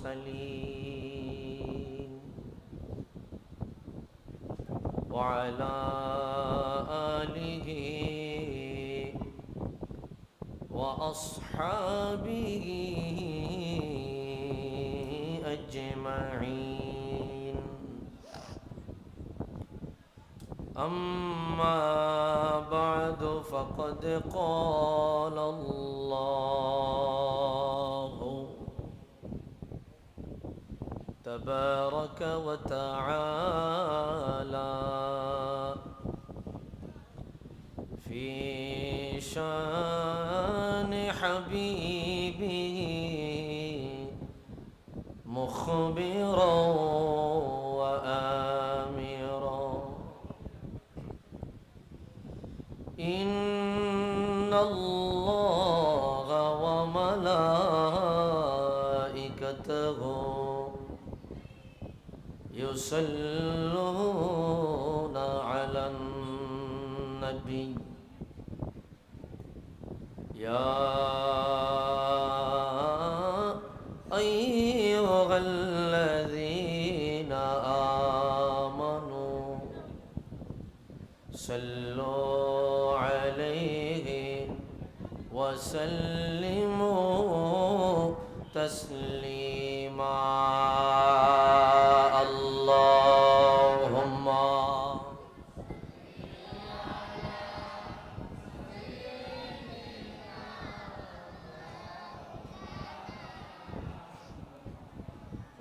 والمرسلين وعلى آله وأصحابه أجمعين. أما بعد فقد قال الله تبارك وتعالى في شان حبيبه مخبرا وآمرا: إن الله وملائكته يصلون على النبي يا أيها الذين آمنوا صلوا عليه وسلموا تسليما. اللهم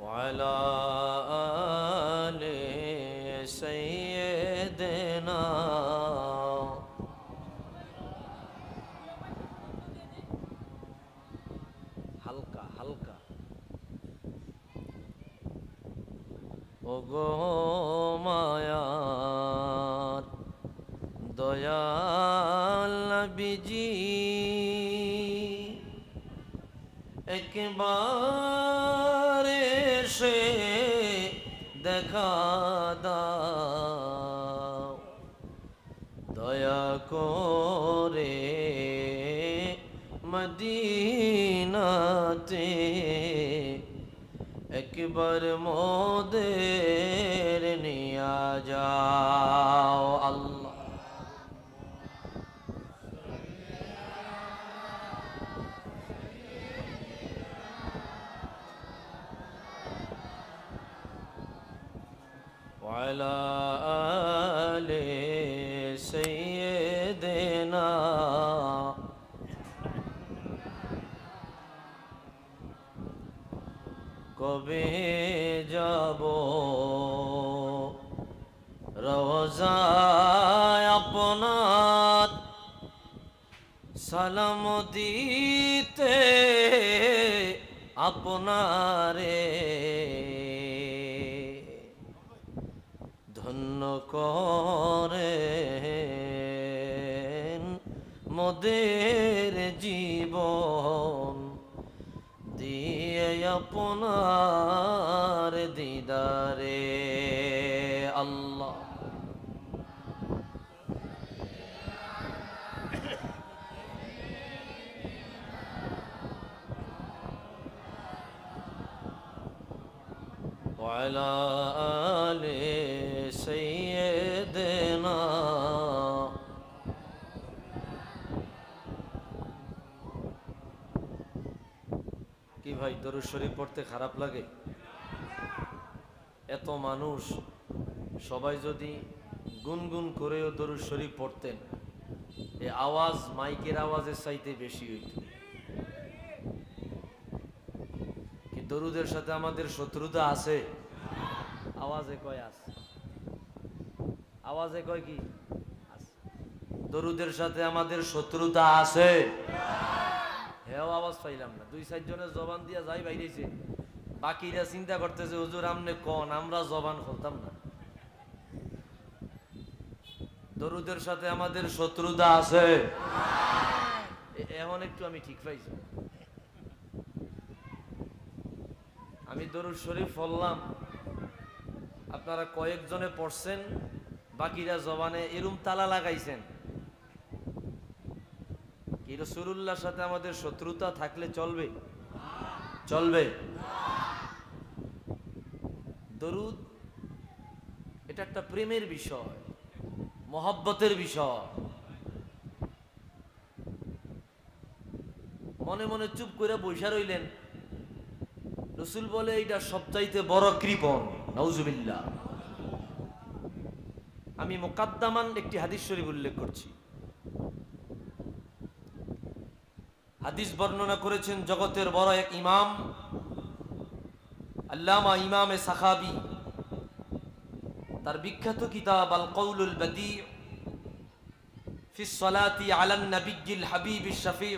وعلى آل سيدنا হালকা হালকা ওগো মায়ার দয়াল নবীজি একবার এসে দেখা দাও, দয়া করে মদিনাতে একবার মোদের নিয়া যাও। আল্লাহ وعلى آل سيدنا কবে যাব রওজায় আপনার সালাম দিতে আপনারে ধন্য করেন মোদের জীবন দিয়ে আপনার দিদারে। আল্লাহ وعلى آل سيدنا কি ভাই দরুদ শরীফ পড়তে খারাপ লাগে? এত মানুষ সবাই যদি গুনগুন করেও দরুদ শরীফ পড়তেন, এই আওয়াজ মাইকের আওয়াজের চাইতে বেশি হইত। কি দরুদের সাথে আমাদের শত্রুতা আছে? আওয়াজে কয় আছে, আওয়াজে কয় কি আছে। দরুদের সাথে আমাদের শত্রুতা আছে। হেও আওয়াজ পাইলাম না, 2-4 জনের জবান দিয়া যাই বাইরেছে, বাকিরা চিন্তা করতেছে হুজুর আমনে কোন, আমরা জবান খুলতাম না। দরুদের সাথে আমাদের শত্রুতা আছে। এখন একটু আমি ঠিক পাইছি। আমি দরুদ শরীফ পড়লাম, আপনারা কয়েকজনে পড়ছেন, বাকিরা জবানে এরম তালা লাগাইছেন। কি রাসূলুল্লাহর সাথে আমাদের শত্রুতা থাকলে চলবে? চলবে? দরুদ এটা একটা প্রেমের বিষয়, মহব্বতের বিষয়। মনে মনে চুপ করে বসে রইলেন, রসুল বলে এটা সবচাইতে বড় কৃপণ, নাউজুবিল্লাহ। আমি মুকাদ্দামান একটি হাদিস শরীফ উল্লেখ করছি। হাদিস বর্ণনা করেছেন জগতের বড় এক ইমাম আল্লামা ইমামে সাখাবী। তার বিখ্যাত কিতাব আল কওলুল বাদী ফি সলাতি আলান নবিয়্যিল হাবিবিশ শাফী,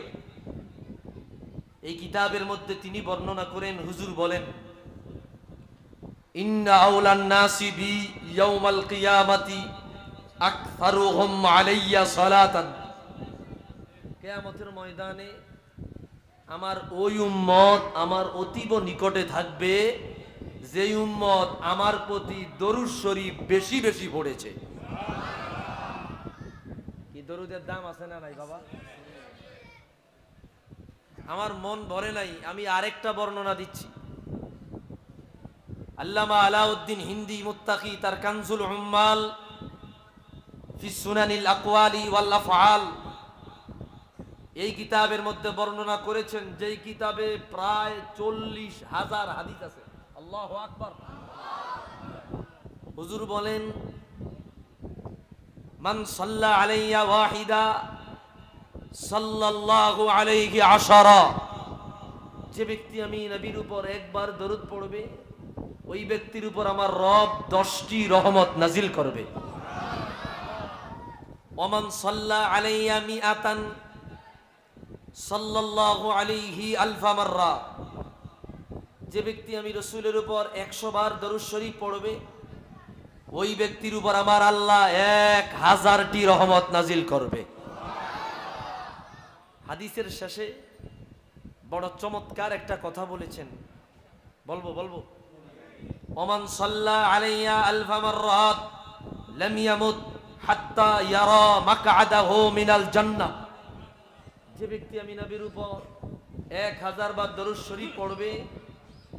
এই কিতাবের মধ্যে তিনি বর্ণনা করেন, হুজুর বলেন, ইন্না আওলান নাসি বি ইয়াউমাল কিয়ামাতি আকসারুহুম আলাইয়া সালাতান। কিয়ামতের ময়দানে আমার ওই উম্মত আমার অতীব নিকটে থাকবে যে উম্মত আমার প্রতি দরুদ শরীফ বেশি বেশি পড়েছে। কি দরুদের দাম আছে না নাই বাবা? আমার মন ভরে নাই, আমি আরেকটা বর্ণনা দিচ্ছি। আল্লামা আলাউদ্দিন হিন্দি মুত্তাকি তার কানজুল উম্মাল ফি সুনানিল আকওয়ালি ওয়াল আফআল, এই কিতাবের মধ্যে বর্ণনা করেছেন, যেই কিতাবে প্রায় 40,000 হাদিস আছে। আল্লাহু আকবার। হুজুর বলেন, মান সাল্লা আলাইয়া ওয়াহিদা সাল্লাল্লাহু আলাইহি আশারা, যে ব্যক্তি আমি নবীর উপর একবার দরুদ পড়বে ওই ব্যক্তির উপর আমার রব 10টি রহমত নাজিল করবে। ওমান সাল্লা আলাইয়া মিআতান সাল্লাল্লাহু আলাইহি আলফা মাররা, যে ব্যক্তি আমি রাসূলের উপর 100 বার দরুদ শরীফ পড়বে ওই ব্যক্তির উপর আমার আল্লাহ 1000টি রহমত নাজিল করবে। হাদিসের শেষে বড় চমৎকার একটা কথা বলেছেন, বলবো। ওমান সাল্লা আলাইয়া আলফা মাররাত লাম ইয়ামুত হাত্তা ইয়ারা মাকআদাহু মিনাল জান্নাহ, যে ব্যক্তি আমি নবীর উপর 1000 বার দরুদ শরীফ পড়বে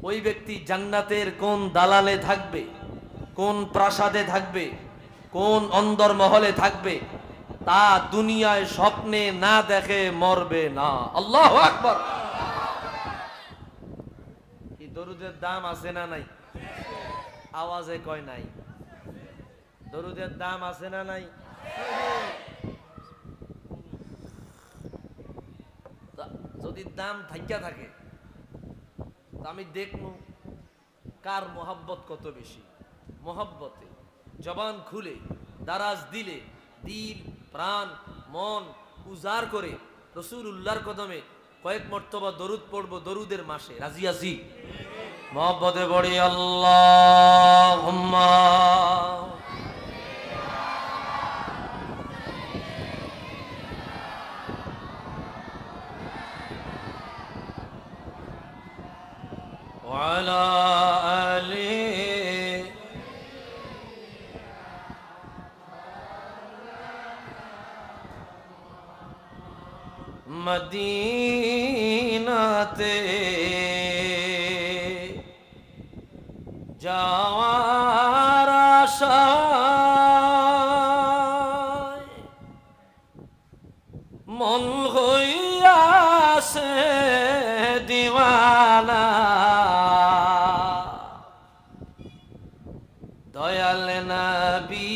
ওই ব্যক্তি জান্নাতের কোন দালানে থাকবে, কোন প্রাসাদে থাকবে, কোন অন্দরমহলে থাকবে তা দুনিয়ায় স্বপ্নে না দেখে মরবে না। আল্লাহু আকবার। কি দরুদের দাম আছে না নাই? আওয়াজে কয় নাই। দরুদের দাম আছে না নাই? যদি দাম থাইকা থাকে আমি দেখব কার মোহাব্বত কত বেশি। মোহাব্বতে জবান খুলে দারাজ দিলে দিল প্রাণ মন উজাড় করে রাসূলুল্লাহর কদমে কয়েক মর্তবা দরুদ পড়বো দরুদের মাসে। রাজি আছি? মোহাব্বতে পড়ি আল্লাহুম্মা وعلى آله মদিনাতে যাওয়ার আশায় মন হইয়াছে দিওয়ানা, দয়াল নবী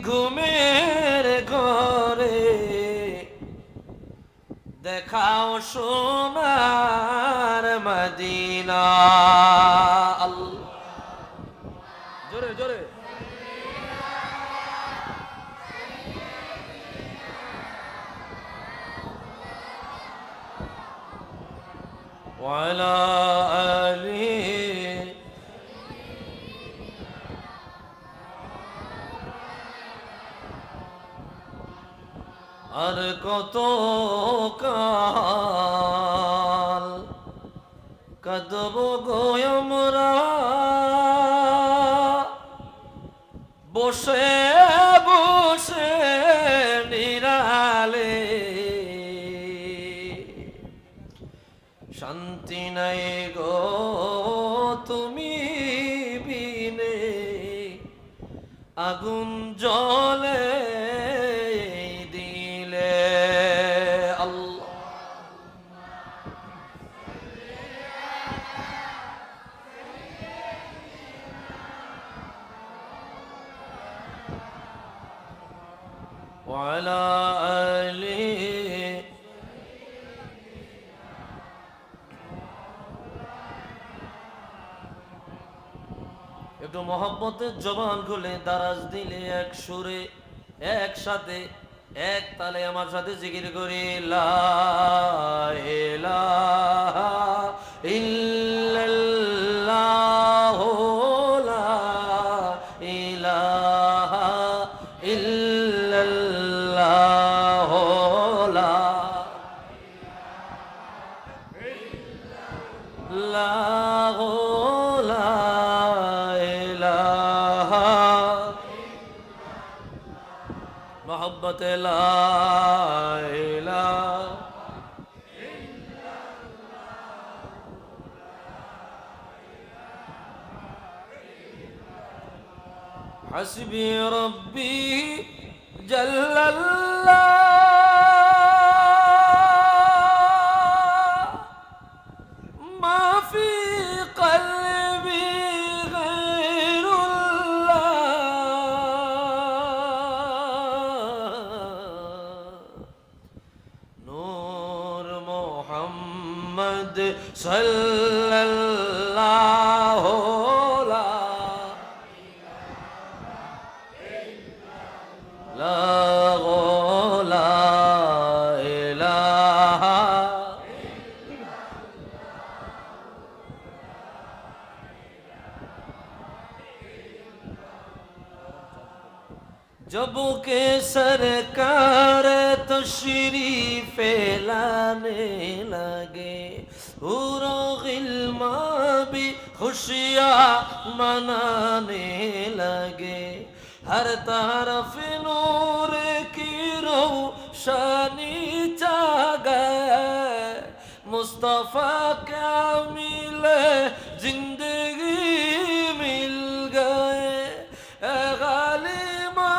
ঘুমের ঘরে দেখাও সোনার মদিনা। জোরে জোরে ওয়ালা আলিহি আর কত কাল কদব গো আমরা বসে বসে নিরালে, শান্তি নাই গো তুমি বিনে আগুন জ্বলে দিলে আল্লাহ ওয়ালা আলি একটু মোহব্বতের জবান খুলে দারাজ দিলে এক সুরে একসাথে এক তালে আমার সাথে জিকির করি লা ইলাহা ইল্লাল্লাহ লা ইলাহা ইল্লাল্লাহ লা मोहब्बत ला इलाहा हस्बी रब्बी जल्लल्लाह मा फी क़ल्बी सल्लल्लाहु ला इलाहा जब के सरकार तशरीफ लाने लगे पूरा गिल्मा भी खुशियाँ मनाने लगे हर तरफ नूर की रोशनी छा गए मुस्तफा क्या मिले जिंदगी मिल गए गालिमा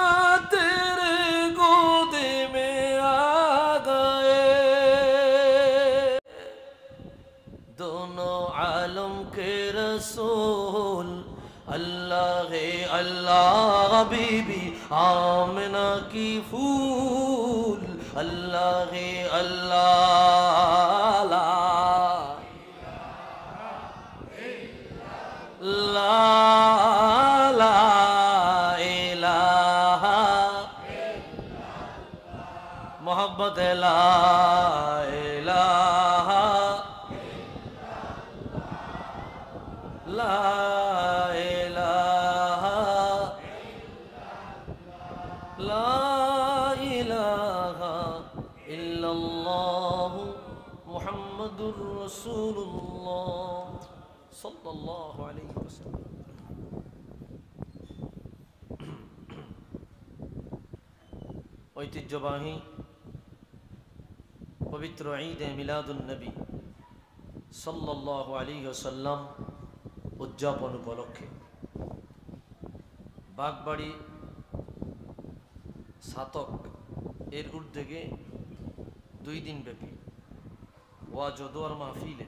तेरे गोद में आ गए दोनों आलम के रसूल अल्लाह अल्लाह बीबी आमना की फूल अल्लाह अल्लाह ला ला इलाहा मोहब्बत ला इलाहा ला इलाहा ला इलाहा इल्लल्लाह मुहम्मदुर रसूलुल्लाह सल्लल्लाहु अलैहि वसल्लम। ঐতিহ্যবাহী পবিত্র ঈদে মিলাদুন নবী সাল্লাল্লাহু আলাইহি ওয়াসাল্লাম উদযাপন উপলক্ষে বাগবাড়ি সাতক এর উদ্যোগে 2 দিন ব্যাপী ওয়াজ ও দোয়ার মাহফিলে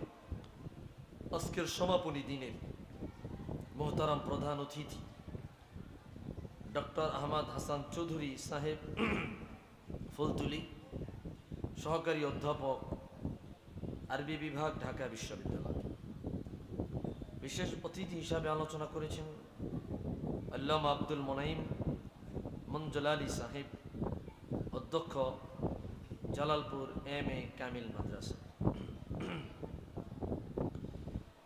আজকের সমাপনী দিনের মোহতারাম প্রধান অতিথি ডক্টর আহমদ হাসান চৌধুরী সাহেব ফুলতুলি সহকারী অধ্যাপক আরবি বিভাগ ঢাকা বিশ্ববিদ্যালয় বিশেষ অতিথি হিসাবে আলোচনা করেছেন আল্লামা আব্দুল মোনাইম মঞ্জলালী সাহেব অধ্যক্ষ জালালপুর এম.এ. কামিল মাদ্রাসা।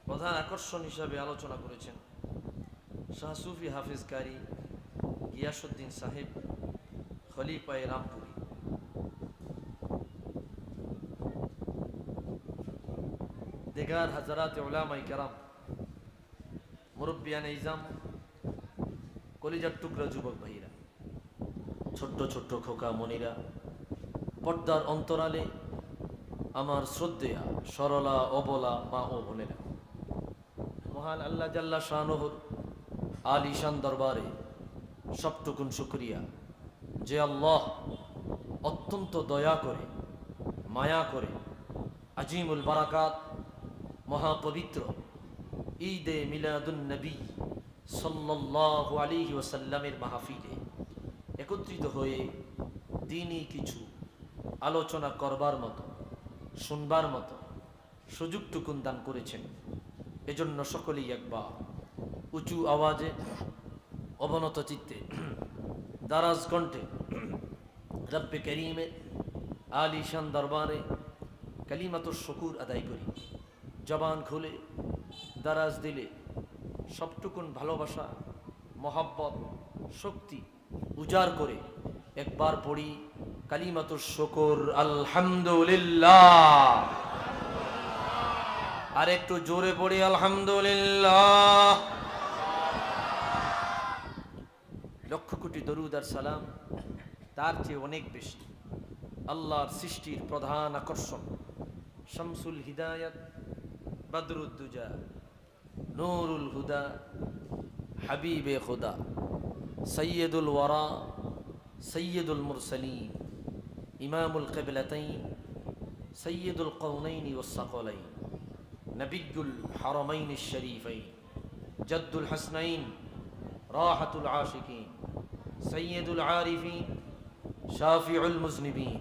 প্রধান আকর্ষণ হিসাবে আলোচনা করেছেন শাহ সুফি হাফিজ কারি গিয়াসউদ্দিন সাহেব খলিফায়ে রামপুরি। দিগার হাজারাত উলামায়ে কেরাম, মুরব্বিয়ানে ইজাম, কলিজার টুকরা যুবক ভাইরা, ছোট্ট ছোট্ট খোকা মনিরা, পর্দার অন্তরালে আমার শ্রদ্ধেয়া সরলা অবলা মা ও বোনেরা, মহান আল্লাহ জাল্লা শানুহুর আলিশান দরবারে সবটুকুন শুকরিয়া যে আল্লাহ অত্যন্ত দয়া করে মায়া করে আজিমুল বারাকাত মহাপবিত্র ঈদে মিলাদুন নবী সাল্লাল্লাহু আলাইহি ওয়াসাল্লামের মাহফিলে একত্রিত হয়ে দিনই কিছু আলোচনা করবার মতো শুনবার মতো সুযোগটুকুন দান করেছেন। এজন্য সকলেই একবার উঁচু আওয়াজে অবনত চিত্তে দারাজ কণ্ঠে রব্বে করিমের আলিশান দরবারে কালিমাতুশ শুকুর আদায় করি। জবান খুলে দারাজ দিলে সবটুকুন ভালোবাসা মহাব্বত শক্তি উজাড় করে একবার পড়ি কালিমাতুশ শুকুর আলহামদুলিল্লাহ। আর একটু জোরে পড়ি আলহামদুলিল্লাহ। লক্ষ কোটি দরুদ আর সালাম তার চেয়ে অনেক বেশি আল্লাহর সৃষ্টির প্রধান আকর্ষণ শামসুল হিদায়াত বদরুদ্দুজা নূরুল হুদা হাবিবে খুদা সৈয়দুল ওয়ারা সৈয়দুল মুরসালিন ইমামুল কিবলাতাইন সৈয়দুল কওনাইন ওয়াস সাকলাইন নবিয়ুল হারামাইন শরীফাইন জাদ্দুল হাসনাইন রাহাতুল আশিকিন সৈয়দুল আরিফিন শাফিউল মুজনিবিন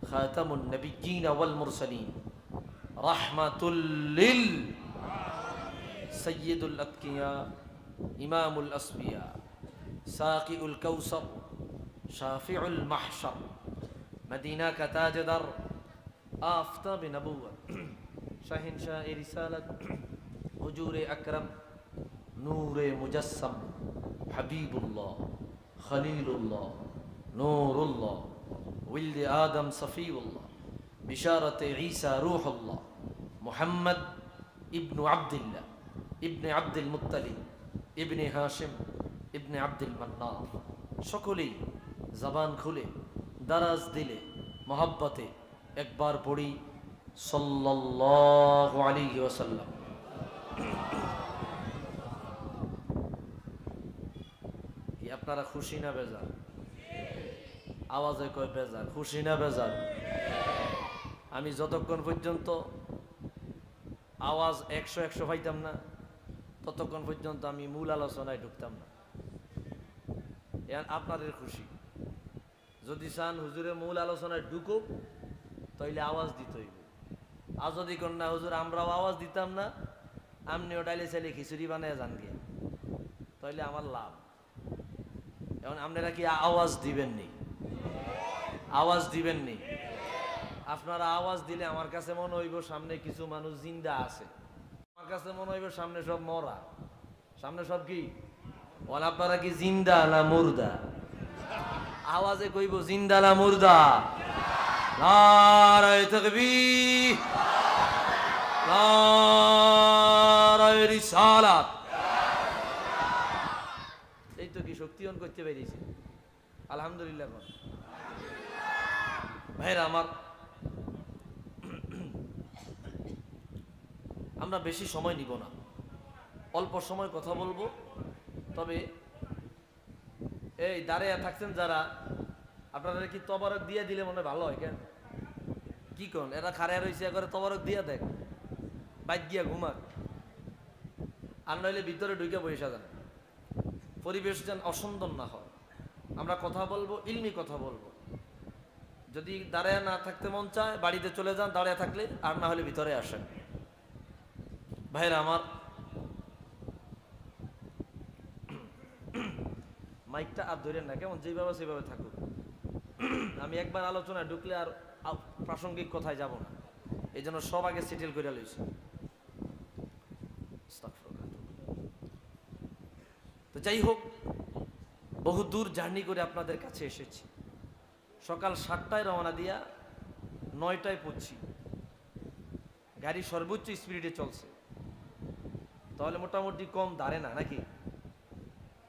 খাতামুন নবিয়্যিন ওয়াল মুরসালিন রাহমাতুল লিল সৈয়দুল আতকিয়া ইমামুল আসবিয়া সাকিউল কাউসার শাফিউল মাহশর মদিনা কা তাজদার আফতাব নবুয়ত শাহিনশাহ রিসালাত হুজুরে আকরাম নূরে মুজাসসাম হাবিবুল্লাহ খলিলুল্লাহ নূরুল্লাহ ওয়ালিদ আদম সফিউল্লাহ বিশারতে ঈসা রূহুল্লাহ মুহাম্মদ ইবনু আব্দুল্লাহ ইবনে আব্দুল মুত্তালিব ইবনে হাশিম ইবনে আব্দুল মান্নান। সকলেই জবান খুলে দারাজ দিলে মহব্বতে একবার পড়ি সাল্লাল্লাহু আলাইহি ওয়াসাল্লাম। কি আপনারা খুশি না বেজার? আওয়াজে কয় বেজার। খুশি না বেজার? আমি যতক্ষণ পর্যন্ত আওয়াজ 100 পাইতাম না ততক্ষণ পর্যন্ত আমি মূল আলোচনায় ঢুকতাম না। আপনাদের খুশি। যদি চান হুজুরের মূল আলোচনায় ঢুকুক তাইলে আওয়াজ দিতে হইব। আর যদি কোন না হুজুর আমরাও আওয়াজ দিতাম না, আমনিও ডাইলে চাইলে খিচুড়ি বানায় যান গিয়ে, তাইলে আমার লাভ। এখন আপনারা কি আওয়াজ দিবেননি? আওয়াজ দিবেননি? আপনারা আওয়াজ দিলে আমার কাছে মনে হইব সামনে কিছু মানুষ জিন্দা আছে, আমার কাছে মনে হইব সামনে সব মরা। সামনে সব কি? আপনারা কি জিন্দা না মুর্দা? আওয়াজে কইব জিন্দা না মুর্দা? নারায়ে তাকবীর, নারায়ে রিসালাত। এই তো কি শক্তি অন করতে পেরেছি। আলহামদুলিল্লাহ। ভাইরা আমার, আমরা বেশি সময় নিব না, অল্প সময় কথা বলবো। তবে এই দাঁড়িয়ে থাকছেন যারা, আপনারা কি তবারক দিয়ে দিলে মনে ভালো হয়? কেন কি কোন এরা খাড়ায় রয়েছে করে তবারক দিয়া দেখ, বাইক গিয়া ঘুমাক। আর নইলে ভিতরে ঢুকে বসে যান, পরিবেশ যেন অসুন্দর না হয়। আমরা কথা বলবো, ইলমি কথা বলবো। যদি দাঁড়ায় না থাকতে মন চায় বাড়িতে চলে যান, দাঁড়িয়ে থাকলে, আর না হলে ভিতরে আসেন। ভাইরা আমার, মাইকটা আর ধরেন না, কেমন যেভাবে সেভাবে থাকুক। আমি একবার আলোচনায় ঢুকলে আর প্রাসঙ্গিক কথায় যাব না, এই জন্য সব আগে সেটেল করে লইছি। তো যাই হোক, বহু দূর জার্নি করে আপনাদের কাছে এসেছি। সকাল 7টায় রওনা দিয়া 9টায় পৌঁছি। গাড়ি সর্বোচ্চ স্পিডে চলছে, তাহলে মোটামুটি কম দাঁড়ে না নাকি?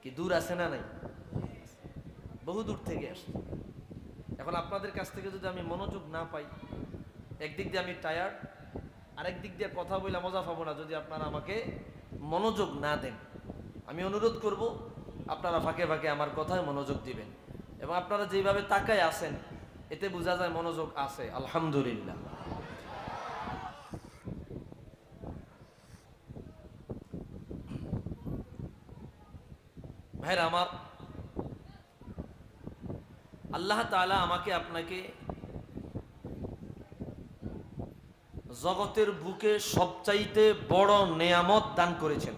কি দূর আছে না নাই? বহু দূর থেকে আসছে। এখন আপনাদের কাছ থেকে যদি আমি মনোযোগ না পাই একদিক দিয়ে আমি টায়ার্ড, আরেক দিক দিয়ে কথা বলে মজা পাবো না যদি আপনারা আমাকে মনোযোগ না দেন। আমি অনুরোধ করব আপনারা ফাঁকে ফাঁকে আমার কথায় মনোযোগ দিবেন, এবং আপনারা যেভাবে তাকায় আছেন এতে বোঝা যায় মনোযোগ আছে, আলহামদুলিল্লাহ। ভাইরা আমার, আল্লাহ তাআলা আমাকে আপনাকে জগতের বুকে সবচাইতে বড় নেয়ামত দান করেছেন।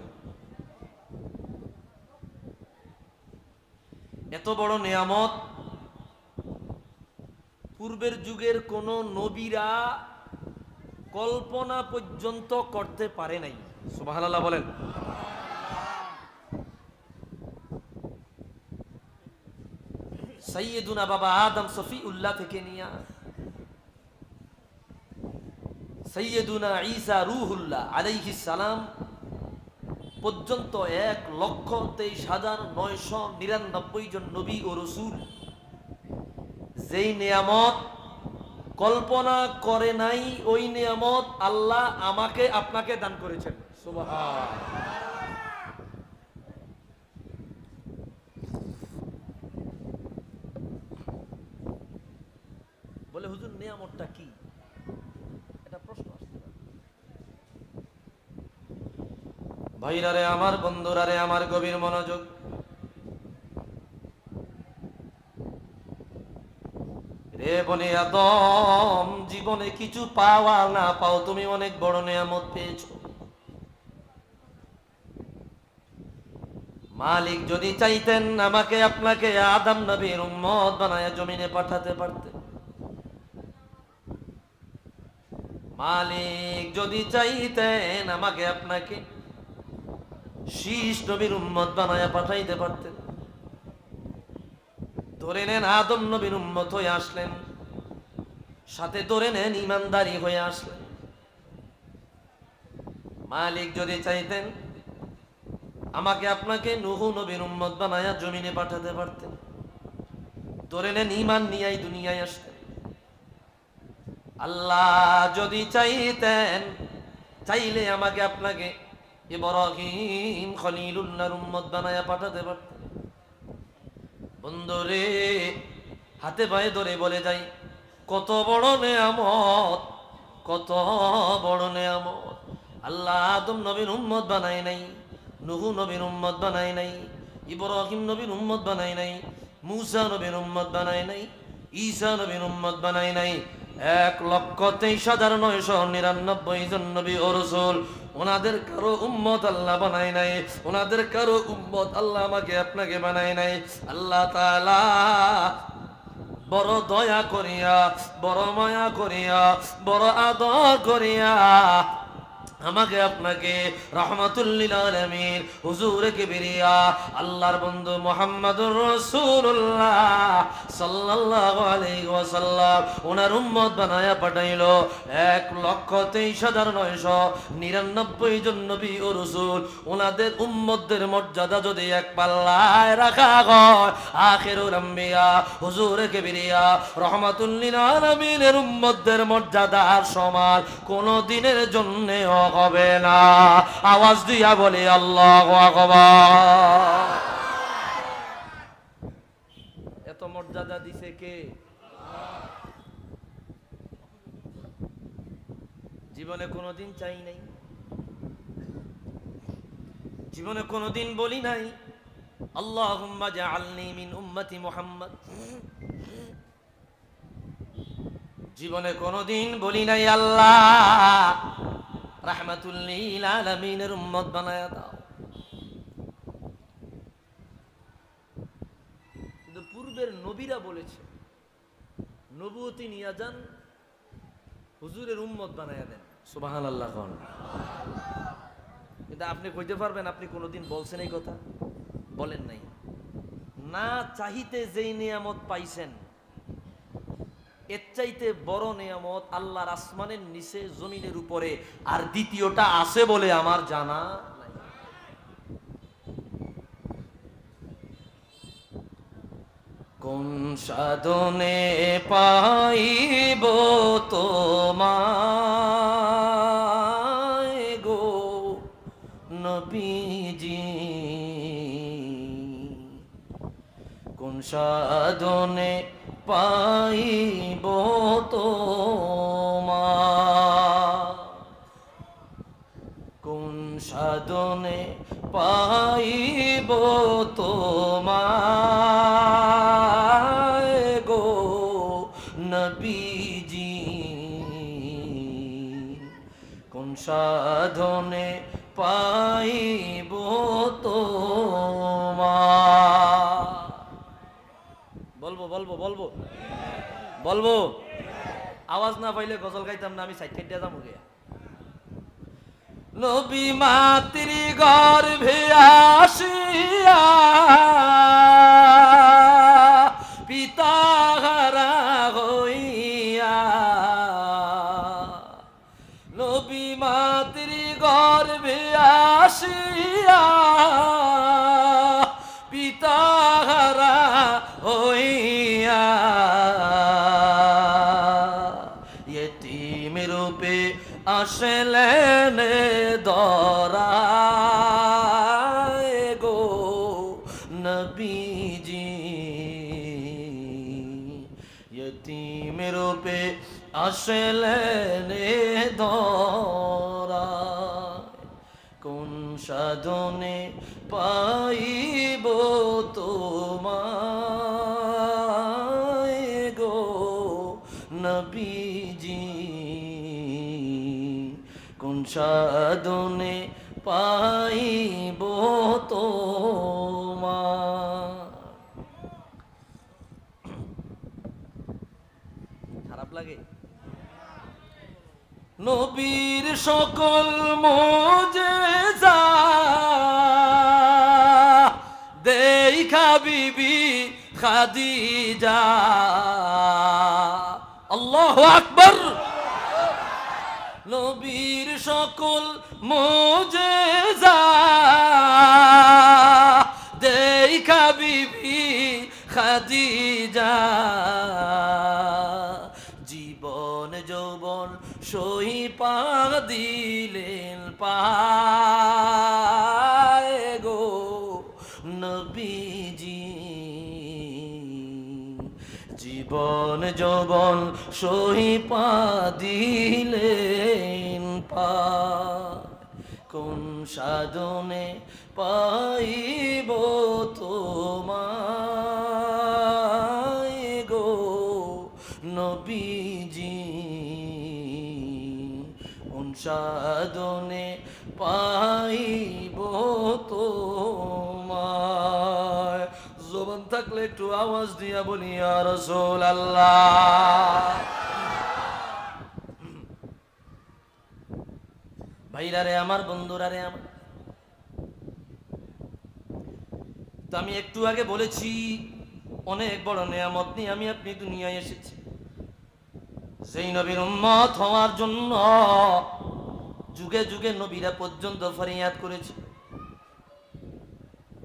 এত বড় নেয়ামত পূর্বের যুগের কোন নবীরা কল্পনা পর্যন্ত করতে পারে নাই। সুবহানাল্লাহ বলেন। সাইয়্যিদুনা বাবা আদম সফিউল্লাহ থেকে নিয়া সাইয়্যিদুনা ঈসা রূহুল্লাহ আলাইহিস সালাম পর্যন্ত 1,23,999 জন নবী ও রাসূল যেই নিয়ামত কল্পনা করে নাই, ওই নিয়ামত আল্লাহ আমাকে আপনাকে দান করেছেন। সুবহানাল্লাহ। বলে হুজুর নিয়ামতটা কি, এটা প্রশ্ন আসছে। ভাইরা রে আমার, বন্ধুরা রে আমার, গভীর মনোযোগ। রে বনে আদম, জীবনে কিছু পাওয়া না পাও, তুমি অনেক বড় নিয়ামত পেয়েছো। মালিক যদি চাইতেন আমাকে আপনাকে আদম নবীর উম্মত বানায়া জমিনে পাঠাতে পারতেন। মালিক যদি চাইতেন আমাকে আপনাকে শীষ নবীর উম্মত বানায়া পাঠাইতে পারতেন। ধরে নেন আদম নবীর উম্মত হয়ে আসলেন, সাথে ধরে নেন ইমানদারি হয়ে আসলেন। মালিক যদি চাইতেন আমাকে আপনাকে নূহ নবীর উম্মত বানায়া জমিনে পাঠাতে পারতেন। ধরে নেন ঈমান নিয়েই দুনিয়ায় আসতেন। আল্লাহ যদি চাইতেন, চাইলে আমাকে আপনাকে ইব্রাহিম খলিলুল্লাহর উম্মত বানায়া পাঠাতে পারতেন। বন্ধুরে, হাতে পায়ে ধরে বলে যাই, কত বড় নেয়ামত, কত বড় নেয়ামত। আল্লাহ আদম নবীর উম্মত বানায় নাই, নূহ নবীর উম্মত বানায় নাই, ইব্রাহিম নবীর উম্মত বানায় নাই, মূসা নবীর উম্মত বানায় নাই, ঈসা নবীর উম্মত বানায় নাই। 1,23,999 জন নবী ও রাসূল, ওনাদের কারো উম্মত আল্লাহ বানায় নাই, ওনাদের কারো উম্মত আল্লাহ আমাকে আপনাকে বানায় নাই। আল্লাহ তাআলা বড় দয়া করিয়া, বড় মায়া করিয়া, বড় আদর করিয়া আমাকে আপনাকে রাহমাতুল লিল আলামিন হুজুরে কিবরিয়া আল্লাহর বন্ধু মুহাম্মদুর রাসূলুল্লাহ সাল্লাল্লাহু আলাইহি ওয়াসাল্লাম ওনার উম্মত বানায়া পাঠাইলো। 1,23,999 জন নবী ও রাসূল, ওনাদের উম্মতদের মর্যাদা যদি এক পাল্লায় রাখা হয়, আখিরুল আম্বিয়া হুজুরে কিবরিয়া রাহমাতুল লিল আলামিনের উম্মতদের মর্যাদার সমান কোন দিনের জন্য হবে না। আওয়াজ দিয়া বলি আল্লাহু আকবার। এত মর্যাদা দিছে কে? জীবনে কোনোদিন চাই নাই, জীবনে কোনোদিন বলি নাই আল্লাহুম্মা জাআলনি মিন উম্মতি মুহাম্মদ। জীবনে কোনোদিন বলি নাই আল্লাহ রাহমাতুল লিল আলামিনের উম্মত বানায়া দাও। কিন্তু পূর্বের নবীরা বলেছে নবুয়তি নিয়ে যান, হুজুরের উম্মত বানায়া দেন। সুবহানাল্লাহ। কিন্তু আপনি কইতে পারবেন আপনি কোনোদিন বলছেন এই কথা? বলেন নাই। না চাইতে যেই নিয়ামত পাইছেন, এর চাইতে বড় নিয়ামত আল্লাহর আসমানের নিচে জমিনের উপরে আর দ্বিতীয়টা আছে বলে আমার জানা নাই। কোন সাধনে পাইব তোমায় গো নবীজি, কোন সাধনে পাইব তোমায়, কোন সাধনে পাইব তোমায় গো নবীজি, কোন সাধনে পাইব তোমায়। বলবো বলবো বলবো বলবো, আওয়াজ না পাইলে গজল গাইতাম না, আমি সাইড সাইড দিয়ে যাবো গিয়া। নবী মাতৃ গর্ভে আসিয়া পিতা হারা হইয়া, নবী মাতৃ গর্ভে আসিয়া পিতা হারা হইয়া, ইয়তীম রূপে আসলেন দরায় গো নবীজি, ইয়তীম রূপে আসলেন দরায়, কোন সাধনে পাইব তোমায় গো নবীজি, কোন সাধনে পাইব তোমায়। খারাপ লাগে? নবীর সকল মুজিজা দেখা বিবি খাদিজা, আল্লাহু আকবার। নবীর সকল মুজিজা দেখা বিবি খাদিজা, জীবন যৌবন সহিপা দিলেন পায় গো নবীজি, জীবন যৌবন সহিপা দিলেন পায়, কোন সাধনে পাইব তোমায় গো নবীজি, কোন সাধনে পাইব তোমায়। জবান থাকলে একটু আওয়াজ দিয়া বলি ইয়া রাসূলুল্লাহ। ভাইরা রে আমার, বন্ধুরা রে আমার, তো আমি একটু আগে বলেছি অনেক বড় নেয়ামত নিয়ে আমি আপনি দুনিয়ায় এসেছি। সেই নবীর উম্মত হওয়ার জন্য যুগে যুগে নবীরা পর্যন্ত ফরিয়াদ করেছে।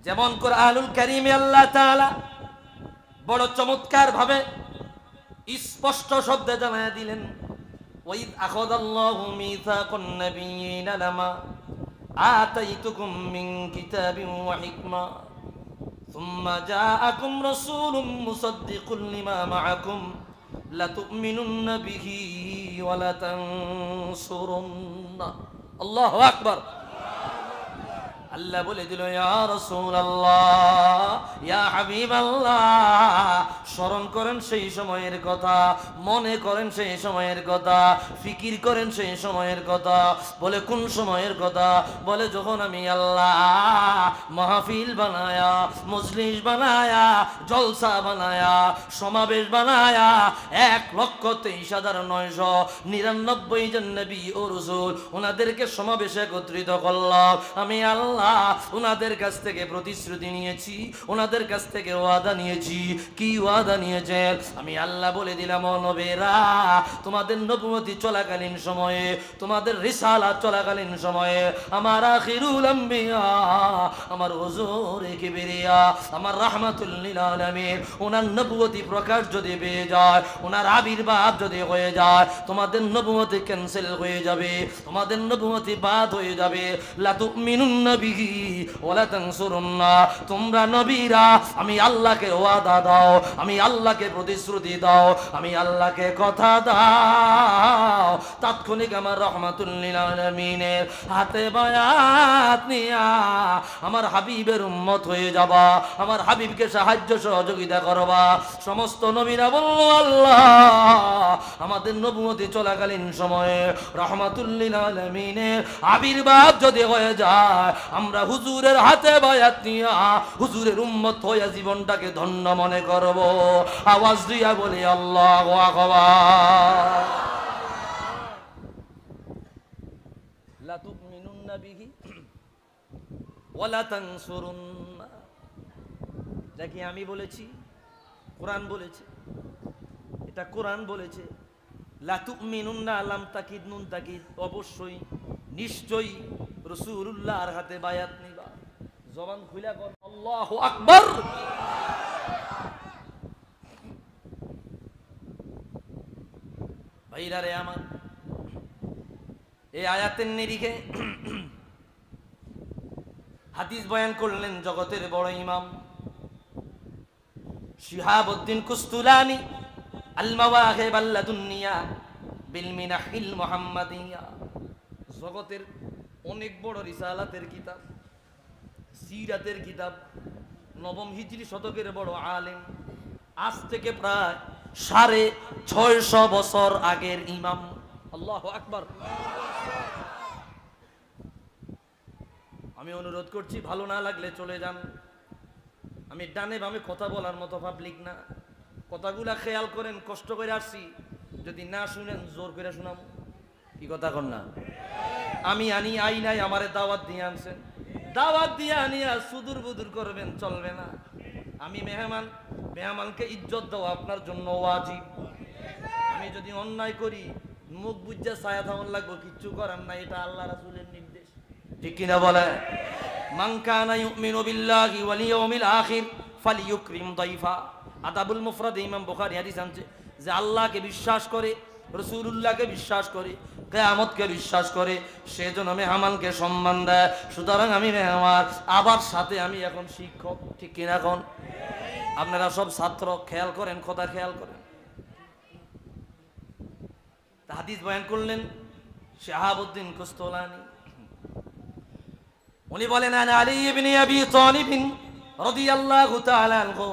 যেমন কোরআনুল কারীমে আল্লাহ তাআলা বড় চমৎকার ভাবে স্পষ্ট শব্দে জানায়া দিলেন, ওয়াইদ আখাযাল্লাহু মিসাকান নাবিয়্যিনা লামা আতাইতুকুম মিন কিতাবিন ওয়া হিকমা সুম্মা জাআকুম রাসূলুম মুসাদ্দিকুন লিমা মাআকুম লাতু'মিনুন্না বিহি ওয়া লাতানসুরুন্না। আল্লাহু আকবার। আল্লাহ বলে দিল, ইয়া রাসূলুল্লাহ, ইয়া হাবিবাল্লাহ, স্মরণ করেন সেই সময়ের কথা, মনে করেন সেই সময়ের কথা, ফিকির করেন সেই সময়ের কথা। বলে কোন সময়ের কথা? বলে যখন আমি আল্লাহ মাহফিল বানায়া, মজলিস বানায়া, জলসা বানায়া, সমাবেশ বানায়া 1,23,999 জন নবী ও রাসূল ওনাদেরকে সমাবেশে একত্রিত করলাম। আমি আল্লাহ ওনাদের কাছ থেকে প্রতিশ্রুতি নিয়েছি, ওনাদের কাছ থেকে ওয়াদা নিয়েছি। কি ওয়াদা? ওয়াদা নিয়েছেন। আমি আল্লাহ বলে দিলাম, ও নবীরা, তোমাদের নবুয়তি চলাকালীন সময়ে, তোমাদের রিসালাত চলাকালীন সময়ে আমার আখিরুল আম্বিয়া, আমার হুজুরে কিবরিয়া, আমার রাহমাতুল লিল আলামিন ওনার নবুয়তি প্রকাশ যদি পেয়ে যায়, ওনার আবির্ভাব যদি হয়ে যায়, তোমাদের নবুয়তি ক্যান্সেল হয়ে যাবে, তোমাদের নবুয়তি বাদ হয়ে যাবে। লা তুমিনুন্না বিহি ওয়া লা তানসুরুন্না, তোমরা নবীরা আমি আল্লাহকে ওয়াদা দাও, আমি আল্লাহকে প্রতিশ্রুতি দাও, আমি আল্লাহকে কথা দাও, তাৎক্ষণিক আমার রাহমাতুল লিল আলামিনের হাতে বায়াত নিয়া আমার হাবিবের উম্মত হয়ে যাবা, আমার হাবিবকে সাহায্য সহযোগিতা করবা। সমস্ত নবীরা বলল, আল্লাহ আমাদের নবুয়তি চলাকালীন সময়ে রাহমাতুল লিল আলামিনের আবির্ভাব যদি হয়ে যায়, আমরা হুজুরের হাতে বায়াত নিয়া হুজুরের উম্মত হয়ে জীবনটাকে ধন্য মনে করব। আওয়াজ দিয়া বলি আল্লাহু আকবার। লা তুমিনুন্না বিহি ওয়া লা তানসুরুন্না, যা কি আমি বলেছি, কোরআন বলেছে, এটা কোরআন বলেছে। লা তুমিনুন্না, লাম তাকিদ নুন তাকিদ, অবশ্যই নিশ্চয়ই রাসূলুল্লাহর হাতে বায়াত নিবা। জবান খুলে কর আল্লাহু আকবার। ভাইরা রে আমার, এই আয়াতের নিরিখে হাদিস বয়ান করলেন জগতের বড় ইমাম শিহাবউদ্দিন কুস্তুলানি, আল মাওয়াহিব আল্লাদুন্নিয়া বিল মিনাহিল মুহাম্মাদিয়া। জগতের অনেক বড় রিসালাতের কিতাব, সিরাতের কিতাব, নবম হিজরি শতকের বড় আলেম, আজ থেকে প্রায় 650 বছর আগের ইমাম। আল্লাহু আকবার। আমি অনুরোধ করছি, ভালো না লাগলে চলে যান। আমি ডানে বামে কথা বলার মতো পাবলিক না, কথাগুলা খেয়াল করেন। কষ্ট করে আসছি, যদি না শুনেন জোর করে শোনাম। কি কথা কন না? আমি আনি আই নাই, আমারে দাওয়াত দিয়ে আনছেন, দাওয়াত দিয়ে আনিয়া সুদূর বুদুর করবেন চলবে না। আমি মেহমান, মেহমানকে ইজ্জত দেওয়া আপনার জন্য ওয়াজিব। আমি যদি অন্যায় করি মুখ বুঝা ছায়া থামন লাগবো, কিচ্ছু করার নাই, এটা আল্লাহ রাসূলের নির্দেশ। ঠিক কিনা বলে? মান কানা ইউমিনু বিল্লাহি ওয়াল ইয়াউমিল আখির ফালইউকরিম দাইফা। আদাবুল মুফরাদে ইমাম বুখারী হাদিস আনছে যে আল্লাহকে বিশ্বাস করে, রাসূলুল্লাহকে বিশ্বাস করে, কিয়ামতকে বিশ্বাস করে, সেজন্য মেহমানকে সম্মান দেয়। সুতরাং আমি মেহমান, আবার সাথে আমি এখন শিক্ষক। ঠিক কিনা এখন? আপনারা সব ছাত্র, খেয়াল করেন, কথা খেয়াল করেন। হাদিস বয়ান করলেন শিহাবউদ্দিন কুস্তুলানি। উনি বলেন, আন আলী ইবনে আবি তালিব রাদিয়াল্লাহু তাআলা আনহু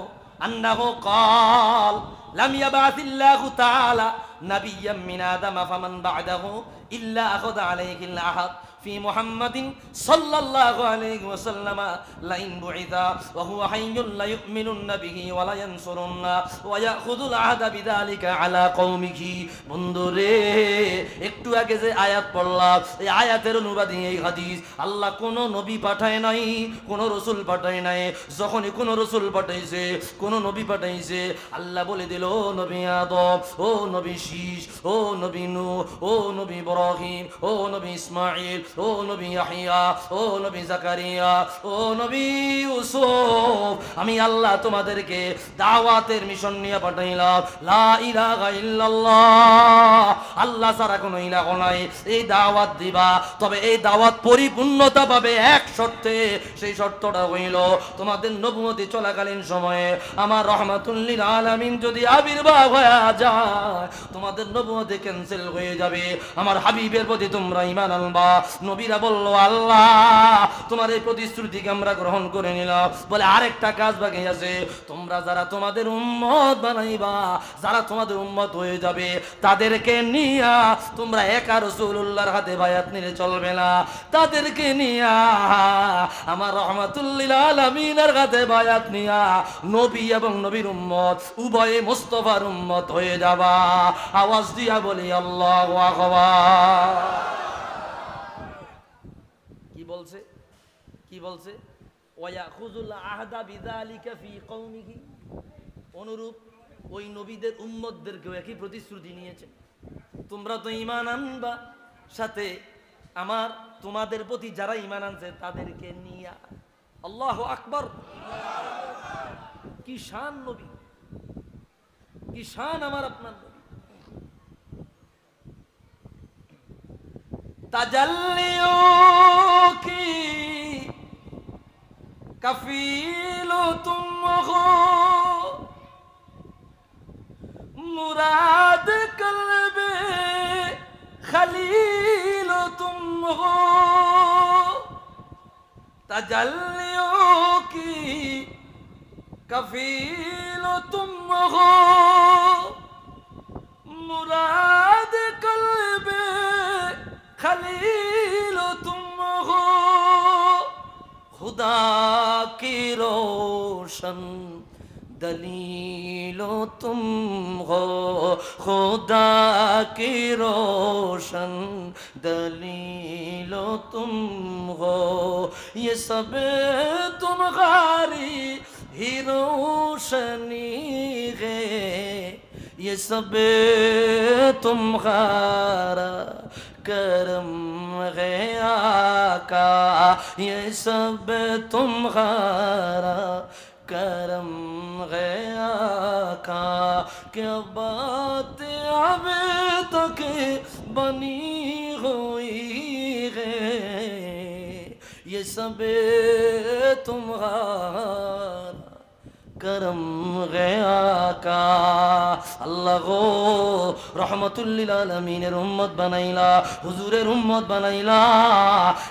আন্নাহু ক্বাল লাম ইয়াবআথিল্লাহু তাআলা নাবিয়্যাম মিন আদম ফামান বা'দাহু ইল্লা আখাযা আলাইহিল আহাদ في محمد صلى الله عليه وسلم لئن بعث وهو حي لا يؤمنن به ولا ينصرن ويأخذ العهد بذلك على قومه। বন্ধুরে, একটু আগে যে আয়াত পড়লাম, এই আয়াতের অনুবাদে এই হাদিস, আল্লাহ কোন নবী পাঠায় নাই, কোন রাসূল পাঠায় নাই। যখনই কোন রাসূল পাঠাইছে, কোন নবী পাঠাইছে, আল্লাহ বলে দিল, ও নবী আদম, ও নবী শীশ, ও নবী নূহ, ও নবী ইব্রাহিম, ও নবী ইসমাঈল, ও নবী ইয়াহইয়া, ও নবী জাকারিয়া, ও নবী ইউসুফ, আমি আল্লাহ তোমাদেরকে দাওয়াতের মিশন নিয়ে পাঠাইলাম। লা ইলাহা ইল্লাল্লাহ, আল্লাহ ছাড়া কোনো ইলাহ নাই, এই দাওয়াত দিবা। তবে এই দাওয়াত পরিপূর্ণতা পাবে এক শর্তে, সেই শর্তটা হইল তোমাদের নবুয়তি চলাকালীন সময়ে আমার রাহমাতুল লিল আলামিন যদি আবির্ভাব হয়ে যায়, তোমাদের নবুয়তি ক্যান্সেল হয়ে যাবে। আমার হাবিবের প্রতি তোমরা ঈমান আনবা। নবীরা বলল, আল্লাহ তোমার এই প্রতিশ্রুতিকে আমরা গ্রহণ করে নিলাম। বলে আরেকটা কাজ বাকি আছে, তোমরা যারা তোমাদের উম্মত বানাইবা, যারা তোমাদের উম্মত হয়ে যাবে, তাদেরকে নিয়া তোমরা একা রাসূলুল্লাহর হাতে বায়াত নিলে চলবে না, তাদেরকে নিয়া আমার রাহমাতুল লিল আলামিনের হাতে বায়াত নিয়া নবী এবং নবীর উম্মত উভয়ে মুস্তাফার উম্মত হয়ে যাবা। আওয়াজ দিয়া বলি আল্লাহু আকবার। কি বলছে? কি বলছে? ওয়ায়াখুযুল আহদা বিযালিকা ফি কওমিহি। অনুরূপ ওই নবীদের উম্মতদেরকেও একই প্রতিশ্রুতি নিয়েছে, তোমরা তো ঈমান আনবা, সাথে আমার তোমাদের প্রতি যারা ঈমান আনছে তাদেরকে নিয়া। আল্লাহু আকবার। কি শান নবী, কি শান আমার আপনার নবী। तजल्लियों की कफीलो तुम हो, मुराद कल्बे खलीलो तुम हो। तजल्लियों की कफीलो तुम हो, मुराद कल्बे खलील तुम हो। खुदा की रोशन दलीलो तुम हो, खुदा की रोशन दलीलो तुम हो। ये सब तुम्हारी ही रोशनी है, ये सब तुम्हारा करम है आका, ये सब तुम्हारा करम है आका। क्या बात अभी तक बनी हुई है, ये सब तुम्हारा करम गया का। আল্লাহ গো, রহমাতুল লিল আলামিনের উম্মত বানাইলা, হুজুরের উম্মত বানাইলা,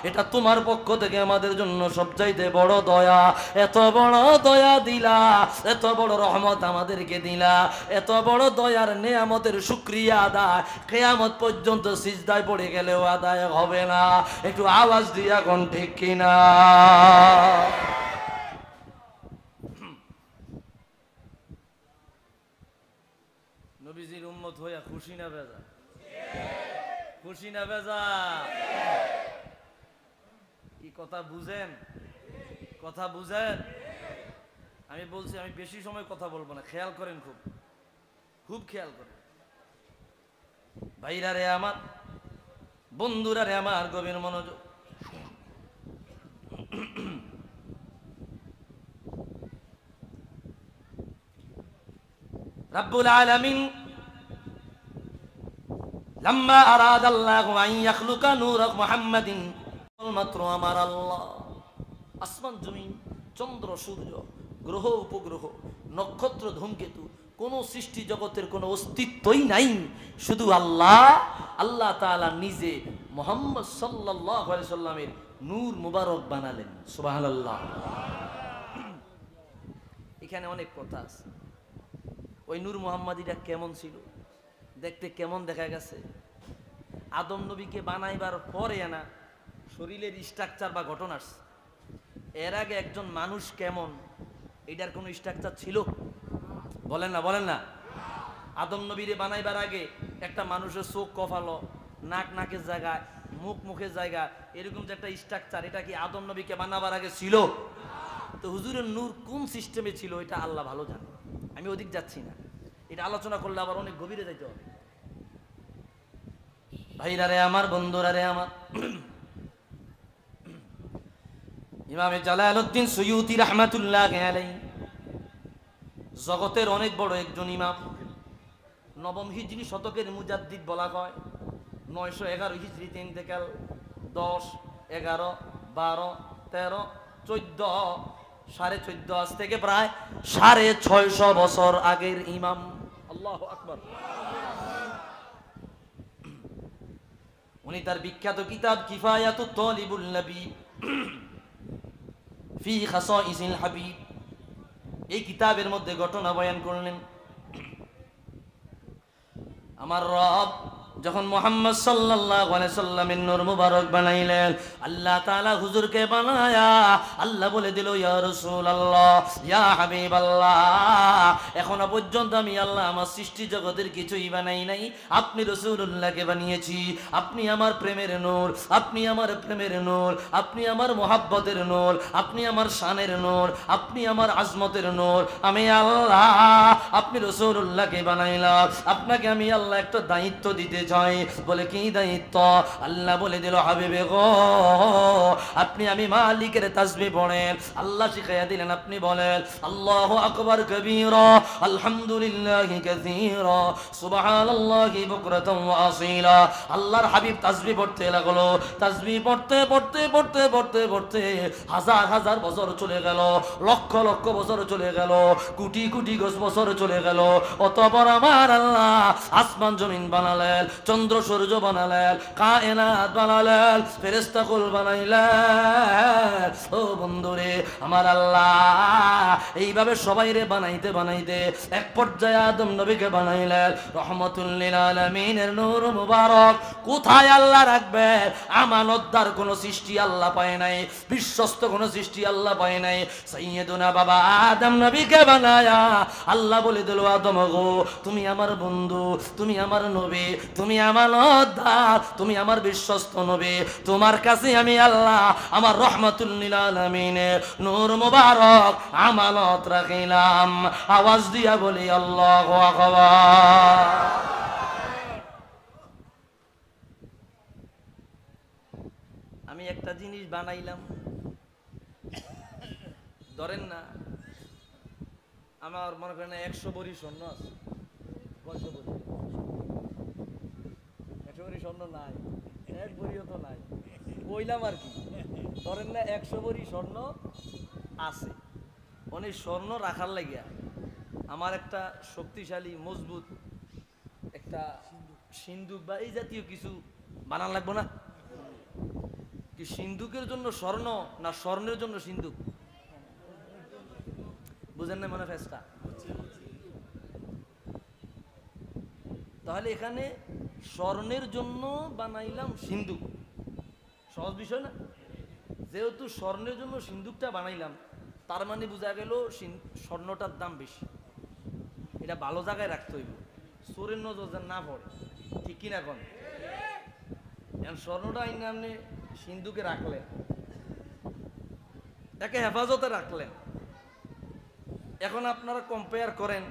এটা তোমার পক্ষ থেকে আমাদের জন্য সবচাইতে বড় দয়া। এত বড় দয়া দিলা, এত বড় রহমত আমাদেরকে দিলা, এত বড় দয়ার নেয়ামতের শুকরিয়া আদায় কিয়ামত পর্যন্ত সিজদায় পড়ে গেলেও আদায় হবে না। একটু আওয়াজ দিয়া কোন ঠিক কিনা? নবীজির উম্মত হইয়া খুশি না বেজা? খুশি না বেজা? কি কথা বুঝেন? কথা বুঝেন? আমি বলছি আমি বেশি সময় কথা বলবো না, খেয়াল করেন, খুব খুব খেয়াল করেন। ভাইরা রে আমার, বন্ধুরা রে আমার, গভীর মনোযোগ। রব্বুল আলামিন লাম্মা আরাদাল্লাহু আন ইয়াখলুকা নূর মুহাম্মাদিন, মাত্র আমার আল্লাহ আসমান জমিন, চন্দ্র সূর্য, গ্রহ উপগ্রহ, নক্ষত্র ধূমকেতু, কোন সৃষ্টি জগতের কোনো অস্তিত্বই নাই, শুধু আল্লাহ আল্লাহ তাআলা নিজে মুহাম্মদ সাল্লাল্লাহু আলাইহি সাল্লামের নূর মুবারক বানালেন। সুবহানাল্লাহ। এখানে অনেক কথা আছে। ওই নূর মুহাম্মাদিটা কেমন ছিল, দেখতে কেমন দেখা গেছে? আদম নবীকে বানাইবার পরে না শরীরের স্ট্রাকচার বা গঠন আসছে। এর আগে একজন মানুষ কেমন, এটার কোনো স্ট্রাকচার ছিল? বলেন না, বলেন না। আদম নবীরে বানাইবার আগে একটা মানুষের চোখ কপালো, নাক নাকের জায়গায়, মুখ মুখের জায়গা, এরকম যে একটা স্ট্রাকচার, এটা কি আদম নবীকে বানাবার আগে ছিল? তো হুজুরের নূর কোন সিস্টেমে ছিল এটা আল্লাহ ভালো জানে, আমি ওদিক যাচ্ছি না। এটা আলোচনা করলে আবার অনেক গভীরে যাইতে হবে। ভাইরা রে আমার, বন্ধুরা রে আমার, ইমামে জালালউদ্দিন সুয়ুতি রাহমাতুল্লাহি আলাইহি জগতের অনেক বড় একজন ইমাম। নবম হিজরি শতকের মুজাদ্দিদ বলা হয়। 911 হিজরিতে ইন্তেকাল। 10, 11, 12, 13, 14, 1450, আজ থেকে প্রায় 650 বছর আগের ইমাম। আল্লাহু আকবার। উনি তার বিখ্যাত কিতাব কিফায়াতুত তালিবুল নবী ফি খাসাইসিল হাবিব, এই কিতাবের মধ্যে ঘটনা বয়ান করলেন। আমার রব যখন মুহাম্মদ সাল্লাল্লাহু আলাইহি সাল্লামের নূর মুবারক বানাইলেন, আল্লাহ তাআলা হুজুরকে বানায়া আল্লাহ বলে দিল, ইয়া রাসূলুল্লাহ, ইয়া হাবিবাল্লাহ, এখনো পর্যন্ত আমি আল্লাহ আমার সৃষ্টি জগতের কিছুই বানাই নাই, আপনি রাসূলুল্লাহকে বানিয়েছি। আপনি আমার প্রেমের নূর, আপনি আমার প্রেমের নূর, আপনি আমার মুহাব্বতের নূর, আপনি আমার শানের নূর, আপনি আমার আজমতের নূর। আমি আল্লাহ আপনি রাসূলুল্লাহকে বানাইলাম, আপনাকে আমি আল্লাহ একটা দায়িত্ব দিতে চাই। বলে কি দায়িত্ব? আল্লাহ বলে দিল, হাবিবে গো, আপনি আমি মালিকের তাসবিহ পড়েন। আল্লাহ শিখাইয়া দিলেন, আপনি বলেন আল্লাহু আকবার কবীরা, আলহামদুলিল্লাহি কাসীরা, সুবহানাল্লাহি বুকরাতান ওয়া আসীলা। আল্লাহর হাবিব তাসবিহ পড়তে লাগলো। তাসবিহ পড়তে পড়তে পড়তে পড়তে পড়তে হাজার হাজার বছর চলে গেল, লক্ষ লক্ষ বছর চলে গেল, কোটি কোটি বছর চলে গেল। অতঃপর আমার আল্লাহ আসমান জমিন বানালেন, চন্দ্র সূর্য বানালেন, কায়নাত বানালেন, ফেরেশতা কুল বানাইলেন। ও বন্ধুরে, আমার আল্লাহ এইভাবে সবাইরে বানাইতে বানাইতে এক পর্যায়ে আদম নবীকে বানাইলেন রহমাতুল লিল আলামিনের নূর মুবারক। কোথায় আল্লাহ রাখবেন? আমানতদার কোন সৃষ্টি আল্লাহ পায় নাই, বিশ্বস্ত কোন সৃষ্টি আল্লাহ পায় নাই। সাইয়্যিদুনা বাবা আদম নবীকে বানায়া আল্লাহ বলে দিল, আদম গো, তুমি আমার বন্ধু, তুমি আমার নবী, তুমি আমানতদার, তুমি আমার বিশ্বস্ত নবী। তোমার কাছে আমি আল্লাহ আমার রহমাতুল লিল আলামিনের নূর মুবারক আমানত রাখিলাম। আওয়াজ দিয়া বলি আল্লাহু আকবার। আমি একটা জিনিস বানাইলাম, ধরেন না আমার মনে করেন 100 ভরি স্বর্ণ আছে। কয়শো ভরি? 100 ভরি স্বর্ণ নাই, 1 ভরিও তো নাই, কইলাম আর কি। ধরেন না 100 ভরি স্বর্ণ আছে, অনেক স্বর্ণ রাখার লাগিয়া আমার একটা শক্তিশালী মজবুত একটা সিন্দুক বা এই জাতীয় কিছু বানান লাগবো না? কি সিন্দুকের জন্য স্বর্ণ না স্বর্ণের জন্য সিন্দুক? বুঝেন না মনে ফেসটা? তাহলে এখানে স্বর্ণের জন্য বানাইলাম সিন্দুক, সহজ বিষয় না? যেহেতু স্বর্ণের জন্য সিন্দুকটা বানাইলাম, তার মানে বোঝা গেল স্বর্ণটার দাম বেশি, এটা ভালো জায়গায় রাখতে হইব, চোরের নজর যেন না পড়ে, ঠিক কিনা? এখন স্বর্ণটা আইনে আপনি সিন্ধুকে রাখলেন, একে হেফাজতে রাখলেন। এখন আপনারা কম্পেয়ার করেন,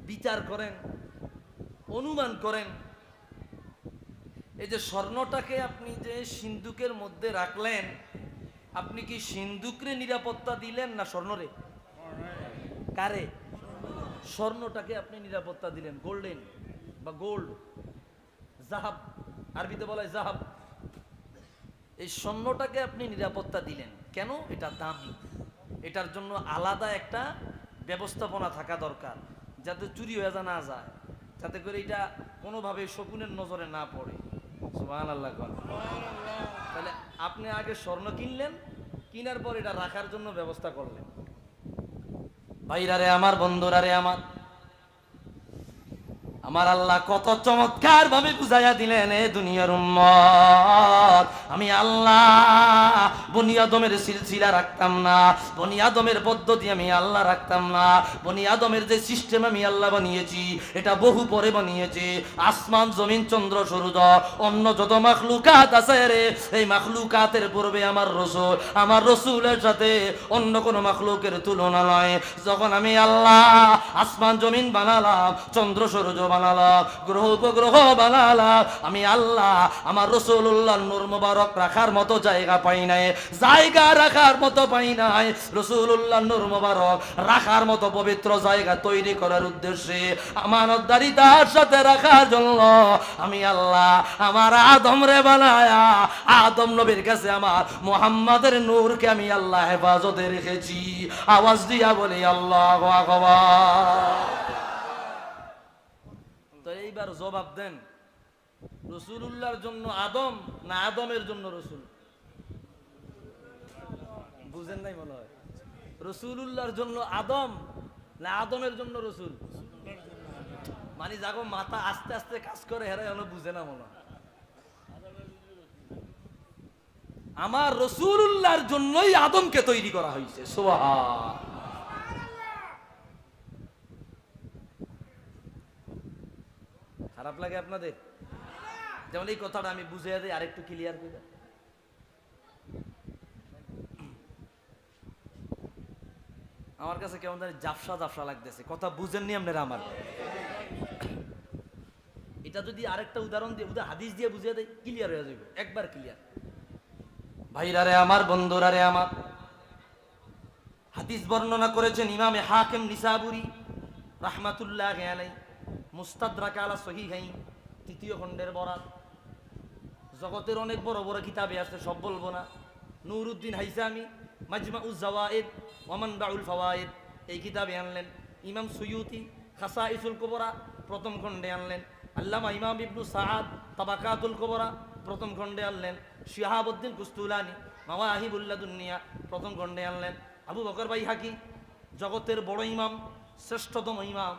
বিচার করেন, অনুমান করেন, এই যে স্বর্ণটাকে আপনি যে সিন্ধুকের মধ্যে রাখলেন, আপনি কি সিন্ধুকরে নিরাপত্তা দিলেন না স্বর্ণরে? কারে? স্বর্ণটাকে আপনি নিরাপত্তা দিলেন। গোল্ডেন বা গোল্ড, জাহাব, আরবিতে বলা হয় জাহাব, এই স্বর্ণটাকে আপনি নিরাপত্তা দিলেন কেন? এটা দামি, এটার জন্য আলাদা একটা ব্যবস্থাপনা থাকা দরকার, যাতে চুরি হয়ে না যায়, যাতে করে এটা কোনোভাবে শকুনের নজরে না পড়ে। সুবহানাল্লাহ। তাহলে আপনি আগে স্বর্ণ কিনলেন, কিনার পর এটা রাখার জন্য ব্যবস্থা করলেন। ভাইরা রে আমার, বন্ধুরা রে আমার, আমার আল্লাহ কত চমৎকার ভাবে বুঝাইয়া দিলেন এ দুনিয়ার উম্মত। আমি আল্লাহ বনি আদমের সিলসিলা রাখতাম না, বনি আদমের পদ্ধতি আমি আল্লাহ রাখতাম না। বনি আদমের যে সিস্টেম আমি আল্লাহ বানিয়েছি, এটা বহু পরে বানিয়েছি। আসমান জমিন চন্দ্র সূর্য অন্য যত মাখলুকাত আছে রে, এই মাখলুকাতের পূর্বে আমার রসুল, আমার রসুলের সাথে অন্য কোনো মাখলুকের তুলনা নয়। যখন আমি আল্লাহ আসমান জমিন বানালাম, চন্দ্র সূর্য বানালাম, গ্রহ উপগ্রহ বানালাম, আমি আল্লাহ আমার রাসূলুল্লাহর নূর মুবারক রাখার মতো জায়গা পাই নাই, জায়গা রাখার মতো পাই নাই। রাসূলুল্লাহর নূর মুবারক রাখার মতো পবিত্র জায়গা তৈরি করার উদ্দেশ্যে, আমানতদারিতার সাথে রাখার জন্য আমি আল্লাহ আমার আদম রে বানায়া, আদম নবীর কাছে আমার মুহাম্মাদের নূরকে আমি আল্লাহ হেফাজতে রেখেছি। আওয়াজ দিয়া বলি আল্লাহু আকবার। তো এইবার জবাব দেন, রাসূলুল্লাহর জন্য আদম না আদমের জন্য রসুল? বুঝেন নাই মনে হয়। রাসূলুল্লাহর জন্য আদম না আদমের জন্য রসুল? মানে যাগো মাথা আস্তে আস্তে কাজ করে হেরা এখনো বুঝে না মনে হয়। আমার রাসূলুল্লাহর জন্যই আদমকে তৈরি করা হয়েছে। সুবহান। খারাপ লাগে আপনাদের? যেমন এই কথাটা আমি বুঝিয়ে দিই আরেকটু ক্লিয়ার করে। আমার কাছে কেমন জানি জাফসা জাফসা লাগতেছে, কথা বুঝেননি আপনারা আমার। এটা যদি আরেকটা উদাহরণ দিয়ে হাদিস দিয়ে বুঝিয়ে দেয় ক্লিয়ার হয়ে যাবে, একবার ক্লিয়ার। ভাইরা রে আমার, বন্ধুরা রে আমার, হাদিস বর্ণনা করেছেন ইমামে হাকিম নিসাবুরি রাহমাতুল্লাহি আলাইহি মুস্তাদরাক আলা সহিহাইন ৩য় খণ্ডের বরাত। জগতের অনেক বড় বড় কিতাবে আছে, সব বলবো না। নুরউদ্দিন হাইসামি মাজমাউজ জাওয়াইদ ওয়া মানবাউল ফাওয়াইদ এই কিতাবে আনলেন। ইমাম সুয়ুতি খাসাইসুল কুবরা প্রথম খণ্ডে আনলেন। আল্লামা ইমাম ইবনু সাআদ তাবাকাতুল কুবরা প্রথম খণ্ডে আনলেন। শিহাবুদ্দিন কুস্তুলানি মাওয়াহিবুল লাদুনিয়া প্রথম খণ্ডে আনলেন। আবু বকর বাইহাকি জগতের বড় ইমাম, শ্রেষ্ঠতম ইমাম,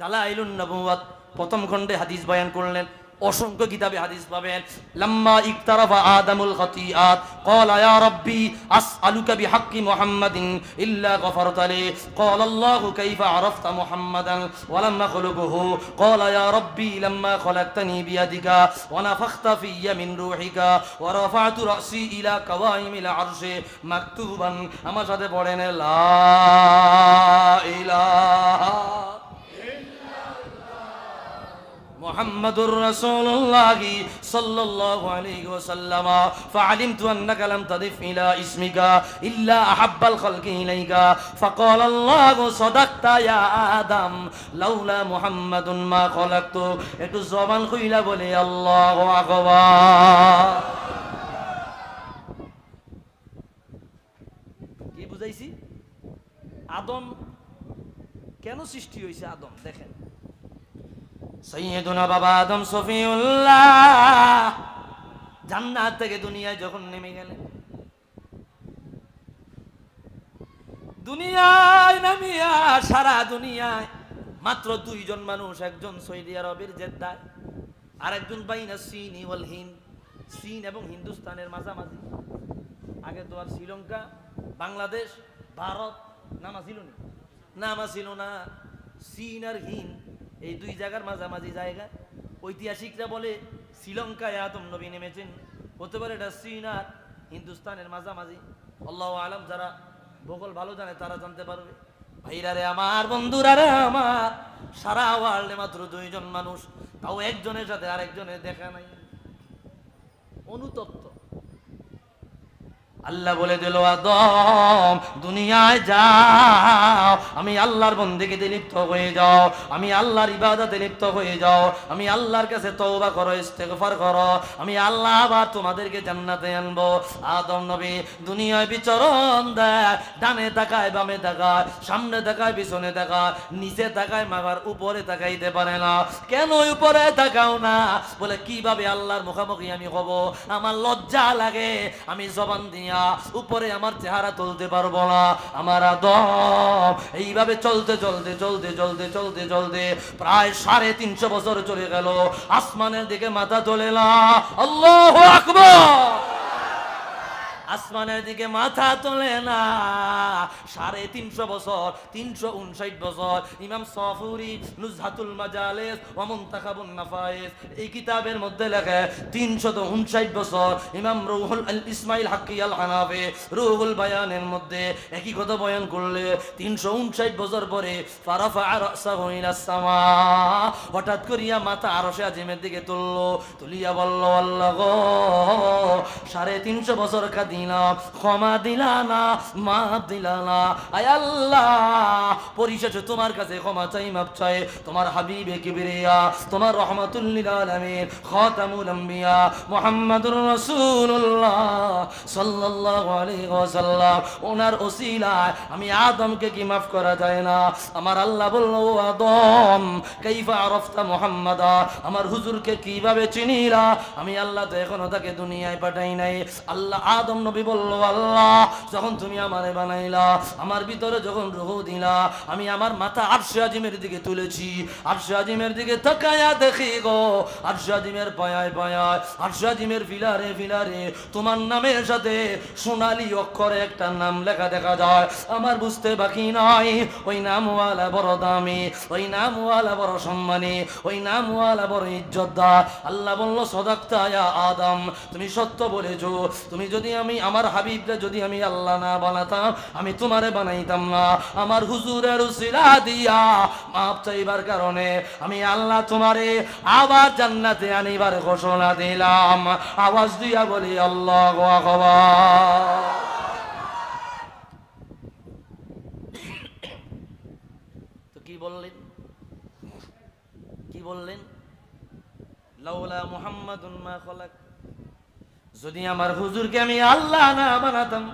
দালাইলুন নবুওয়াত প্রথম খণ্ডে হাদিস বয়ান করলেন। অসংখ্য কিতাবে হাদিস পাবেন। লাম্মা ইকতারাফা আদামুল খাতিআত ক্বালা ইয়া রাব্বি আসআলুকা বিহাক্কি মুহাম্মাদিন ইল্লা গফারতা লি ক্বালা আল্লাহু কাইফা আরাফতা মুহাম্মাদান ওয়া লাম নাখলুকুহু ক্বালা ইয়া রাব্বি লাম্মা খলাকতানি বিয়াদিকা ওয়া নাফাখতা ফিয়া মিন রূহিকা ওয়া রাফা'তু রাসি ইলা কাওয়াইমিল আরশি মাকতুবান। আমার সাথে পড়েন লা ইলাহা মুহাম্মাদুর রাসূলুল্লাহ সাল্লাল্লাহু আলাইহি ওয়াসাল্লাম ফাআলিমতু আন্নাকা লাম তাদিফ ইলা ইসমিকা ইল্লা আহাব্বাল খালকি ইলাইকা ফাকাল আল্লাহু সাদাকতা ইয়া আদম লাউলা মুহাম্মাদুন মা খলাকতু। একটু জবান খুইলা বলে আল্লাহু আকবার। কি বুঝাইছি? আদম কেন সৃষ্টি হয়েছে? আদম দেখেন, সাইয়্যিদুনা বাবা আদম সফিউল্লাহ জান্নাত থেকে দুনিয়ায় যখন নেমে গেলেন, দুনিয়ায় নামিয়া সারা দুনিয়ায় মাত্র 2 জন মানুষ, একজন সৌদি আরবের জেদ্দায়, আর একজন বাইনা চীন ওয়াল হিন্দ, চীন এবং হিন্দুস্তানের মাঝামাঝি। আগে তো আর শ্রীলঙ্কা, বাংলাদেশ, ভারত নামা ছিল না, নামা ছিল না। চীন আর হিন্দ এই 2 জায়গার মাঝামাঝি জায়গা। ঐতিহাসিকরা বলে শ্রীলঙ্কায় আদম নবী নেমেছেন, হতে পারে এটা চীন আর হিন্দুস্তানের মাঝামাঝি। আল্লাহু আলাম, যারা ভূগোল ভালো জানে তারা জানতে পারবে। ভাইরা রে আমার, বন্ধুরা রে আমার, সারা ওয়ার্ল্ডে মাত্র 2 জন মানুষ, তাও একজনের সাথে আরেকজনের দেখা নাই। অনুতপ্ত। আল্লাহ বলে দিল, আদম দুনিয়ায় যাও, আমি আল্লাহর বন্দেগীতে লিপ্ত হয়ে যাও, আমি আল্লাহর ইবাদতে লিপ্ত হয়ে যাও, আমি আল্লাহর কাছে তওবা করো, ইস্তেগফার করো, আমি আল্লাহ আবার তোমাদেরকে জান্নাতে আনবো। আদম নবী দুনিয়ায় বিচরণ দেয়, ডানে তাকায়, বামে তাকায়, সামনে তাকায়, পিছনে তাকায়, নিচে তাকায়, মাগার উপরে তাকাইতে পারে না। কেন উপরে তাকাও না? বলে কিভাবে আল্লাহর মুখামুখি আমি হব? আমার লজ্জা লাগে, আমি জবান দিয়া উপরে আমার চেহারা তুলতে পারবো না। আমার আদম এইভাবে চলতে চলতে চলতে চলতে চলতে চলতে প্রায় 350 বছর চলে গেল। আসমানের দিকে মাথা তোলে না, আল্লাহু আকবার। আসমানের দিকে মাথা তোলে না। 350 বছর, 359 বছর। ইমাম সাফুরি নুজহাতুল মাজালিস ওয়া মুনতাখাবুন নাফাইস এই কিতাবের মধ্যে লেখে 359 বছর। ইমাম রুহুল ইসমাইল হাক্কি আল হানাফি রুহুল বায়ানের মধ্যে একই কথা বয়ান করলে 359 বছর পরে ফারাফা রাসাহু ইলাস সামা, হঠাৎ করিয়া মাথা আরশে আজিমের দিকে তুললো, তুলিয়া বলল, আল্লাহ গো 350 বছর দিলাম, ক্ষমা দিলা না, মাফ দিলা না। আয় আল্লাহ, পরিশেষে তোমার কাছে ক্ষমা চাই, মাফ চাই। তোমার হাবিবে কিবরিয়া, তোমার রহমাতুল লিল আলামিন, খাতামুল আম্বিয়া মুহাম্মাদুর রাসূলুল্লাহ সাল্লাল্লাহু আলাইহি ওয়াসাল্লাম, ওনার ওসিলায় আমি আদমকে কি মাফ করা যায় না? আমার আল্লাহ বলল, ও আদম কাইফা আরাফতা মুহাম্মাদা, আমার হুজুরকে কিভাবে চিনিলা? আমি আল্লাহ তো এখনো তাকে দুনিয়ায় পাঠাই নাই। আল্লাহ আদম নবী বলল, আল্লাহ যখন তুমি আমারে বানাইলা, আমার ভিতরে যখন রূহ দিলা, আমি আমার মাথা আরশে আজিমের দিকে তুলেছি, আরশে আজিমের দিকে তাকায়া দেখি গো, আরশে আজিমের পায়ায় পায়ায়, আরশে আজিমের ফিলারে ফিলারে তোমার নামের সাথে সোনালী অক্ষরে একটা নাম লেখা দেখা যায়। আমার বুঝতে বাকি নাই, ওই নামওয়ালা বড় দামি, ওই নামওয়ালা বড় সম্মানী, ওই নামওয়ালা বড় ইজ্জতদার। আল্লাহ বলল, সদাক্তা ইয়া আদম, তুমি সত্য বলেছো। তুমি যদি আমি আমার হাবিবকে যদি আমি আল্লাহ না বানাতাম, আমি তোমারে বানাইতাম না। আমার হুজুরের উসিলা দিয়া মাপ চাইবার কারণে আমি আল্লাহ তোমারে আবার জান্নাতে আনিবার ঘোষণা দিলাম। আওয়াজ দিয়া বলি আল্লাহু আকবার। তো কি বললেন, কি বললেন? লাউলা মুহাম্মাদুন মা খলাক, যদি আমার হুজুরকে আমি আল্লাহ না বানাতাম,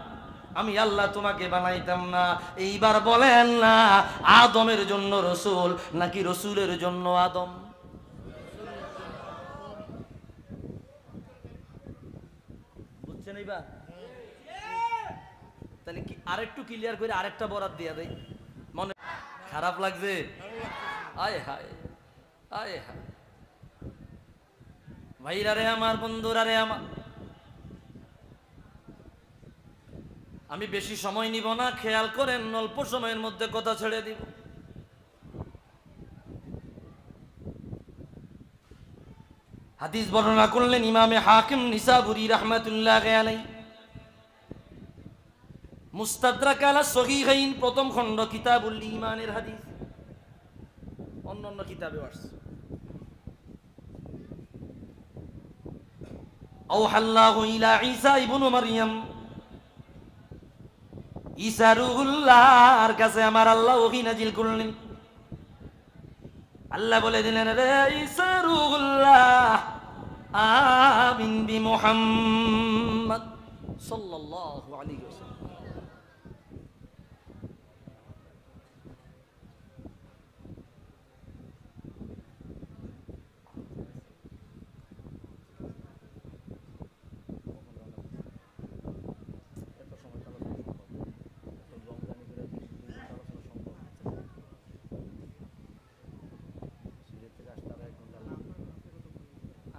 আমি আল্লাহ তোমাকে বানাইতাম না। এইবার বলেন না, আদমের জন্য রসুল নাকি রসুলের জন্য আদম? বুঝছেন এইবার? তাহলে কি আরেকটু ক্লিয়ার করে আরেকটা বরাত দিয়া দেয়? মনে খারাপ লাগছে? আয় হায়, আয় হায়। ভাইরা রে আমার, বন্ধুরা রে আমার, আমি বেশি সময় নিব না, খেয়াল করেন, অল্প সময়ের মধ্যে কথা ছেড়ে দিব। হাদিস বর্ণনা করলেন ইমামে হাকিম নিসাবুরি রাহমাতুল্লাহি আলাইহি, মুস্তাদরাক আলা সহিহাইন প্রথম খণ্ড, কিতাবুল ঈমানের হাদিস। অন্য কিতাবে আসছে, আওহাল্লাহু ইলা ঈসা ইবনে মারইয়াম, ঈসা রূহুল্লাহর কাছে আমার আল্লাহ ওহী নাজিল করলেন। আল্লাহ বলে দিলেন, রে ঈসা রূহুল্লাহ, আমিন বি মুহাম্মদ সাল্লাল্লাহু আলাইহি ওয়াসাল্লাম।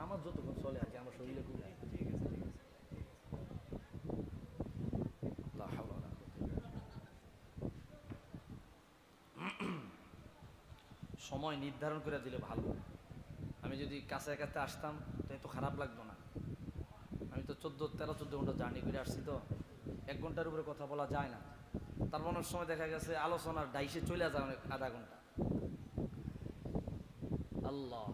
আমার যতক্ষণ চলে আর কি, আমার শরীরে খুব সময় নির্ধারণ করে দিলে ভালো। আমি যদি কাছে কাছে আসতাম তো এত খারাপ লাগতো না। আমি তো 13-14 ঘন্টা জার্নি করে আসছি, তো 1 ঘন্টার উপরে কথা বলা যায় না। তার অনেক সময় দেখা গেছে আলোচনার ডাইসে চলে যায় অনেক আধা ঘন্টা। আল্লাহ,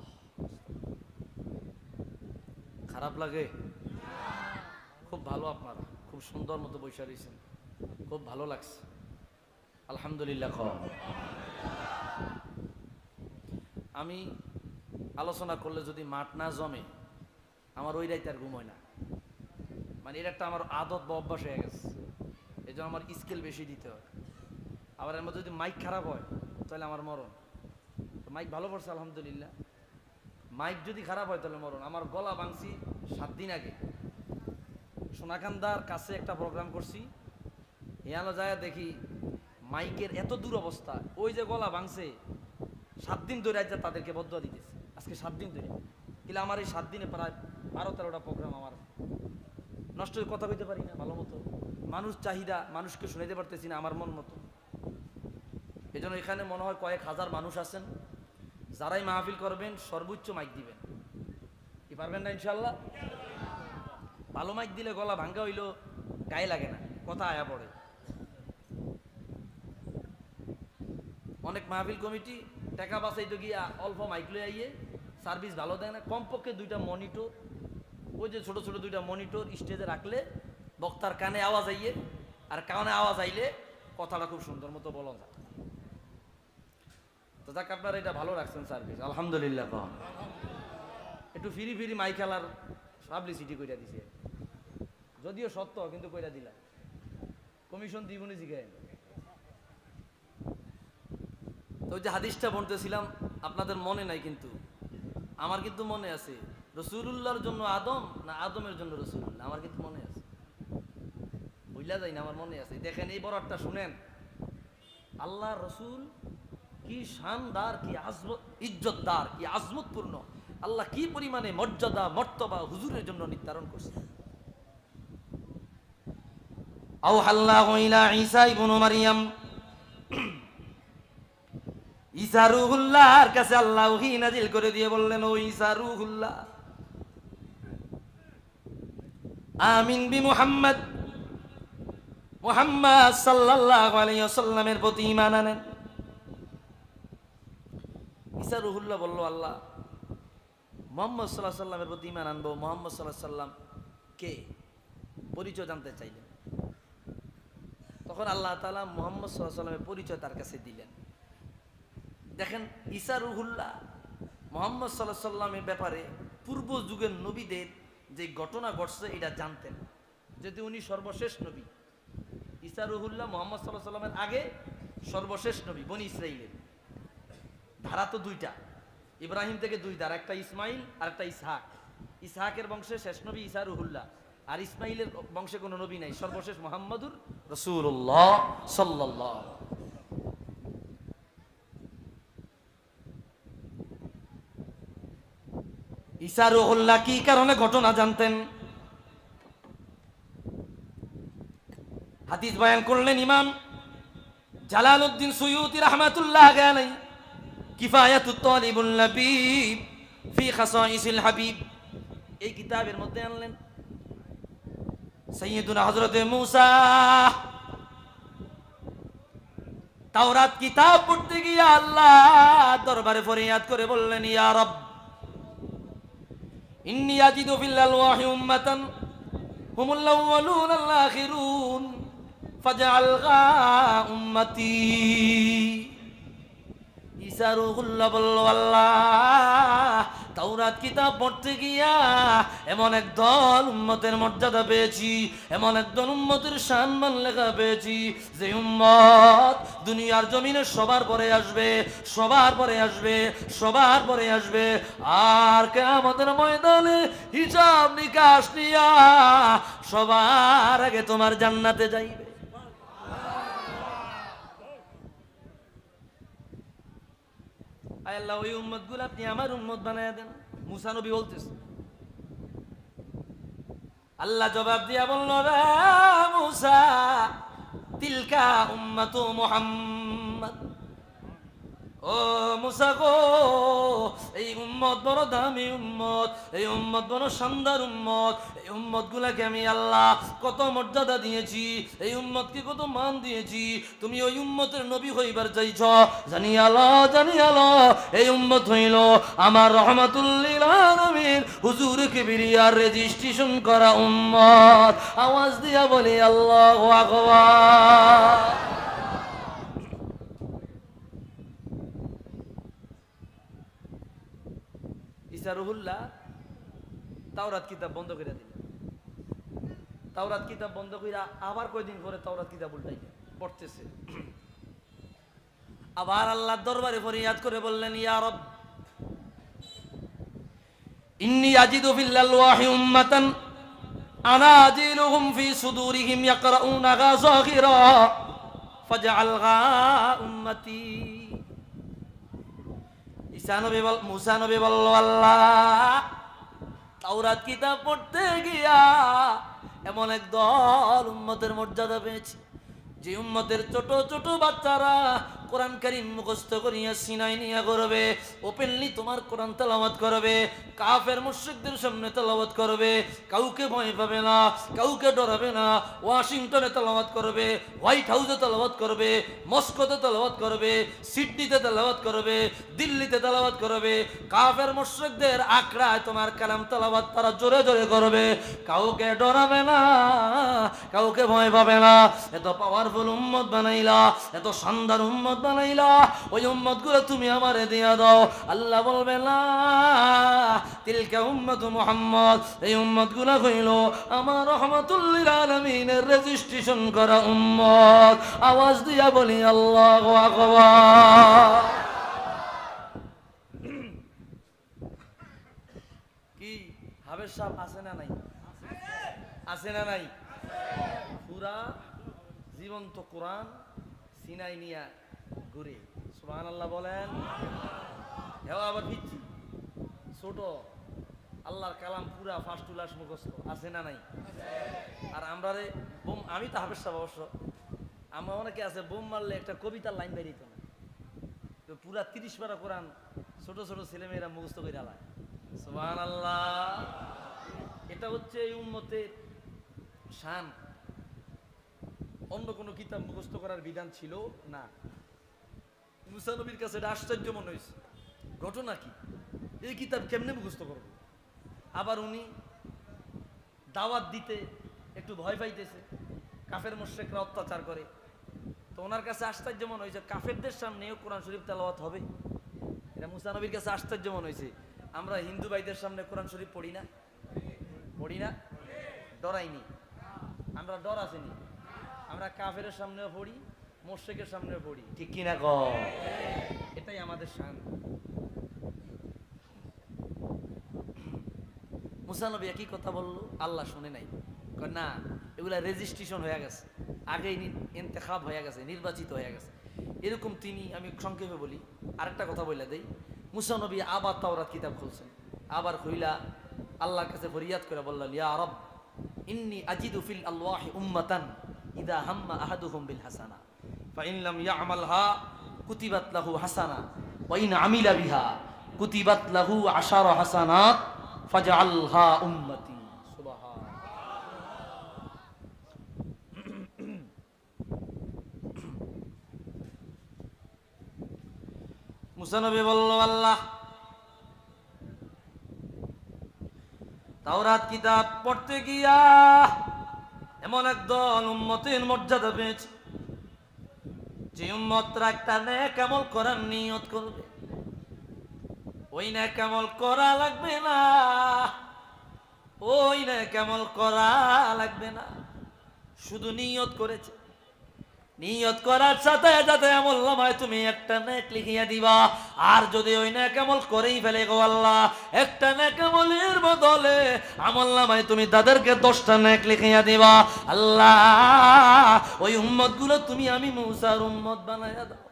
খারাপ লাগে? খুব ভালো, আপনারা খুব সুন্দর মতো বসে রয়েছেন, খুব ভালো লাগছে, আলহামদুলিল্লাহ। আমি আলোচনা করলে যদি মাঠ না জমে, আমার ওই রাইতে আর ঘুম হয় না। মানে এটা একটা আমার আদত বা অভ্যাস হয়ে গেছে, এই জন্য আমার স্কেল বেশি দিতে হয়। আবার এর মধ্যে যদি মাইক খারাপ হয় তাহলে আমার মরণ। তো মাইক ভালো পড়ছে আলহামদুলিল্লাহ। মাইক যদি খারাপ হয় তাহলে মরণ। আমার গলা ভাঙছি 7 দিন আগে, সোনাকান্দার কাছে একটা প্রোগ্রাম করছি, এখানে যায় দেখি মাইকের এত দূর অবস্থা, ওই যে গলা ভাঙছে 7 দিন ধরে আজ তাদেরকে বদুয়া দিতেছে। আজকে 7 দিন ধরে, কিন্তু আমার এই 7 দিনে প্রায় 12-13টা প্রোগ্রাম আমার নষ্ট, কথা কইতে পারি না ভালো মতো, মানুষ চাহিদা মানুষকে শুনাইতে পারতেছি না আমার মন মতো। এই জন্য এখানে মনে হয় কয়েক হাজার মানুষ আছেন, যারাই মাহফিল করবেন সর্বোচ্চ মাইক দিবেন। কি পারবেন না ইনশাল্লাহ? ভালো মাইক দিলে গলা ভাঙ্গা হইলো গায়ে লাগে না, কথা আয়া পড়ে। অনেক মাহফিল কমিটি টাকা বাঁচাইতে গিয়া অল্প মাইক লই আইয়ে সার্ভিস ভালো দেয় না। কমপক্ষে 2টা মনিটর, ওই যে ছোট ছোট 2টা মনিটর স্টেজে রাখলে বক্তার কানে আওয়াজ আইয়ে, আর কানে আওয়াজ আইলে কথাটা খুব সুন্দর মতো বলা যায়। তো যাক, আপনারা এটা ভালো রাখছেন সার্ভিস, আলহামদুলিল্লাহ। একটু ফ্রি ফ্রি মাইক খেলার পাবলিসিটি কইরা দিছে, যদিও সত্য কিন্তু কইরা দিলা, কমিশন দিবনি জিগায়। তো ওই যে হাদিসটা বলতেছিলাম আপনাদের মনে নাই, কিন্তু আমার কিন্তু মনে আছে। রাসূলুল্লাহর জন্য আদম না আদমের জন্য রাসূলুল্লাহ, আমার কিন্তু মনে আছে। ভুইলা যাই না, আমার মনে আছে। দেখেন এই বরাতটা শুনেন, আল্লাহ রসুল কি শানদার, কি আজমত, ইজ্জতদার, কি আজমতপূর্ণ, আল্লাহ কি পরিমাণে মর্যাদা মর্তবা হুজুরের জন্য নির্ধারণ করছে। আওহাল্লাহু ইলা ঈসা ইবনে মারইয়াম, ঈসা রূহুল্লাহর কাছে আল্লাহ ওহী নাজিল করে দিয়ে বললেন, ও ঈসা রূহুল্লাহ, আমিন বি মুহাম্মদ, মুহাম্মদ সাল্লাল্লাহু আলাইহি ওয়াসাল্লামের প্রতি ঈমান আনেন। ঈসা রূহুল্লাহ বলল, আল্লাহ মুহাম্মদ সাল্লাল্লাহু আলাইহি ওয়াসাল্লামের প্রতি ঈমান আনবো। মুহাম্মদ সাল্লাল্লাহু আলাইহি ওয়াসাল্লাম কে, পরিচয় জানতে চাইলেন। তখন আল্লাহ তাআলা মুহাম্মদ সাল্লাল্লাহু আলাইহি ওয়াসাল্লামের পরিচয় তার কাছে দিলেন। দেখেন ঈসা রূহুল্লাহ মুহাম্মদ সাল্লাল্লাহু আলাইহি ওয়াসাল্লামের ব্যাপারে পূর্ব যুগের নবীদের যে ঘটনা ঘটছে এটা জানতেন, যেহেতু উনি সর্বশেষ নবী। ঈসা রূহুল্লাহ মুহাম্মদ সাল্লাল্লাহু আলাইহি ওয়াসাল্লামের আগে সর্বশেষ নবী বনি ইসরাইলের। ধারা তো দুইটা, ইব্রাহিম থেকে দুই ধারা, একটা ইসমাইল আর একটা ইসহাক। ইসহাকের বংশে শেষ নবী ঈসা রূহুল্লাহ, আর ইসমাইলের বংশে কোনো নবী নাই, সর্বশেষ মুহাম্মদুর রাসূলুল্লাহ সাল্লাল্লাহু। ঈসা রূহুল্লাহ কি কারণে ঘটনা জানতেন? হাদিস বয়ান করলেন ইমাম জালালউদ্দিন সুয়ুতি রাহমাতুল্লাহ আলাইহি, কিফায়াতুত তালিবুল লাবিব ফি খাসাইসিল হাবিব, এই কিতাবের মধ্যে আনলেন সাইয়্যিদুনা হযরতে মূসা তাওরাত কিতাব পড়তে গিয়ে আল্লাহ দরবারে ফরিয়াদ করে বললেন, ইয়া রব, ইন্নী আজিদু ফিল আলওয়াহি উম্মাতান হুমুল আউয়ালুন আল আখিরুন ফাজআলগা উম্মতি। ঈসা রূহুল্লাহ বলল, আল্লাহ তাওরাত কিতাব পড়তে গিয়া এমন একদল উম্মতের মর্যাদা পেয়েছি, এমন একদল উম্মতের সম্মান লেখা পেয়েছি, যে উম্মত দুনিয়ার জমিনে সবার পরে আসবে, সবার পরে আসবে, সবার পরে আসবে, আর কিয়ামতের ময়দানে হিসাব নিকাশ নিয়া সবার আগে তোমার জান্নাতে যাইবে। আল্লাহ ওই উম্মত গুলো আপনি আমার উম্মত বানায় দেন। মুসা নবী বলতেছে, আল্লাহ জবাব দিয়া বলল, রে মুসা, তিলকা উম্মতু মুহাম্মদ, ও মুসা গো, এই উম্মত বড় দামি উম্মত, এই উম্মত বড় শানদার উম্মত, এই উম্মত গুলাকে আমি আল্লাহ কত মর্যাদা দিয়েছি, এই উম্মতকে কত মান দিয়েছি, তুমি ওই উম্মতের নবী হইবার চাইছ, জানিয়ালো এই উম্মত হইল আমার রহমাতুল লিল আলামিন হুজুর কিবরিয়ার রেজিস্ট্রেশন করা উম্মত। আওয়াজ দিয়া বলি আল্লাহু আকবার। ঈসা রূহুল্লাহ তাওরাত কিতাব বন্ধ করে দিলেন। তাওরাত কিতাব বন্ধ কইরা আবার কয়দিন পরে তাওরাত কিতাব উল্টাইলেন, পড়তেছে। আবার আল্লাহর দরবারে ফরিয়াদ করে বললেন, ইয়া রব, ইন্নী আজিদু ফিল আলওয়াহি উম্মাতান আনাজিলুহুম ফি সুদুরিহিম ইয়াকরাউনাহা যাগিরা ফাজআলহা উম্মতি। মুসা নবী বলল, আল্লাহ তাওরাত কিতাব পড়তে গিয়া এমন একদল উম্মতের মর্যাদা পেয়েছি, যে উম্মতের ছোট ছোট বাচ্চারা কোরআন কারীম মুখস্থ করিয়া সিনাই নিয়া করবে, ওপেনলি তোমার কোরআন তেলাওয়াত করবে, কাফের মুশরিকদের সামনে তেলাওয়াত করবে, কাউকে ভয় পাবে না, কাউকে ডরাবে না, ওয়াশিংটনে তেলাওয়াত করবে, হোয়াইট হাউসে তেলাওয়াত করবে, মস্কোতে তেলাওয়াত করবে, সিডনিতে তেলাওয়াত করবে, দিল্লিতে তেলাওয়াত করবে, কাফের মুশরিকদের আকড়ায় তোমার কালাম তেলাওয়াত তারা জোরে জোরে করবে, কাউকে ডরাবে না, কাউকে ভয় পাবে না। এত পাওয়ারফুল উম্মত বানাইলা, এত শানদার উম্মত বানাইলা, ওই উম্মত গুলো তুমি আমারে দিয়া দাও। আল্লাহ বলবে, না, তিলকা উম্মতু মুহাম্মদ, এই উম্মত গুলো হইল আমার রহমাতুল লিল আলামিনের রেজিস্ট্রেশন করা উম্মত। আওয়াজ দিয়া বলি আল্লাহু আকবার। কি হাবের সাহেব আছে না নাই? আছে না নাই? পুরা জীবন্ত কোরআন সিনাই নিয়া ঘুরে সুবহানাল্লাহ বলেন। হেও আবার পিচ্ছি ছোট আল্লাহর কালাম পুরা ফার্স্ট টু লাস্ট মুখস্থ আছে না নাই? আর আমরা রে বোম, আমি তো হাফেজ সাহেব অবশ্য, আমার অনেকে আছে বোম মারলে একটা কবিতার লাইন বেরিত না, তো পুরা 30 পারা কোরআন ছোট ছোট ছেলেমেয়েরা মুখস্থ করে আলায় সুবহানাল্লাহ। এটা হচ্ছে এই উম্মতের শান। অন্য কোনো কিতাব মুখস্থ করার বিধান ছিল না। মুসা নবীর কাছে এটা আশ্চর্য মনে হয়েছে, ঘটনা কি, এই কিতাব কেমনে মুখস্থ করব? আবার উনি দাওয়াত দিতে একটু ভয় পাইতেছে, কাফের মুশরিকরা অত্যাচার করে, তো ওনার কাছে আশ্চর্য মনে হয়েছে কাফেরদের সামনেও কোরআন শরীফ তেলাওয়াত হবে। এটা মুসা নবীর কাছে আশ্চর্য মনে হয়েছে। আমরা হিন্দু ভাইদের সামনে কোরআন শরীফ পড়ি না? পড়ি না? ডরাইনি? আমরা ডর আসেনি? আমরা কাফের সামনেও পড়ি, মুশরিকের সামনেও পড়ি, ঠিক কিনা ক? এটাই আমাদের শান। মুসা নবী একই কথা বললো, আল্লাহ শুনে নাই, না এগুলা রেজিস্ট্রেশন হয়ে গেছে, আগেই ইন্তেখাব হয়ে গেছে, নির্বাচিত হয়ে গেছে এরকম। তিনি, আমি সংক্ষেপে বলি, আরেকটা কথা বলে দেই। মুসা নবী আবার তাওরাত কিতাব খুলছেন, আবার খুইলা আল্লাহর কাছে ফরিয়াদ করে বললেন, ইয়া রব ইন্নী আজিদু ফিল আলওয়াহি উম্মাতান ইদা হাম্মা আহাদুহুম বিল হাসানা ফাইন লাম ইয়ামালহা কুতিবাত লাহু হাসানা ওয়া ইন আমিলা বিহা কুতিবাত লাহু আশারা হাসানাত ফাজআলহা উম্মতি। মুসা নবী বলল, আল্লাহ তাওরাত কিতাব পড়তে গিয়া এমন একদল উম্মতের মর্যাদা পেয়েছে যে উম্মতরা একটা নেক আমল করার নিয়ত করবে, ওই নেক আমল করা লাগবে না, ওই নেক আমল করা লাগবে না, শুধু নিয়ত করেছে। নিয়ত করার সাথে সাথে আমলনামায় তুমি একটা নেক লিখিয়া দিবা। আর যদি ওই নেক আমল করেই ফেলে গো আল্লাহ, একটা নেক আমলের বদলে আমলনামায় তুমি তাদেরকে 10টা নেক লিখিয়া দিবা। আল্লাহ ওই উম্মত গুলো তুমি আমি মুসার উম্মত বানাইয়া দাও।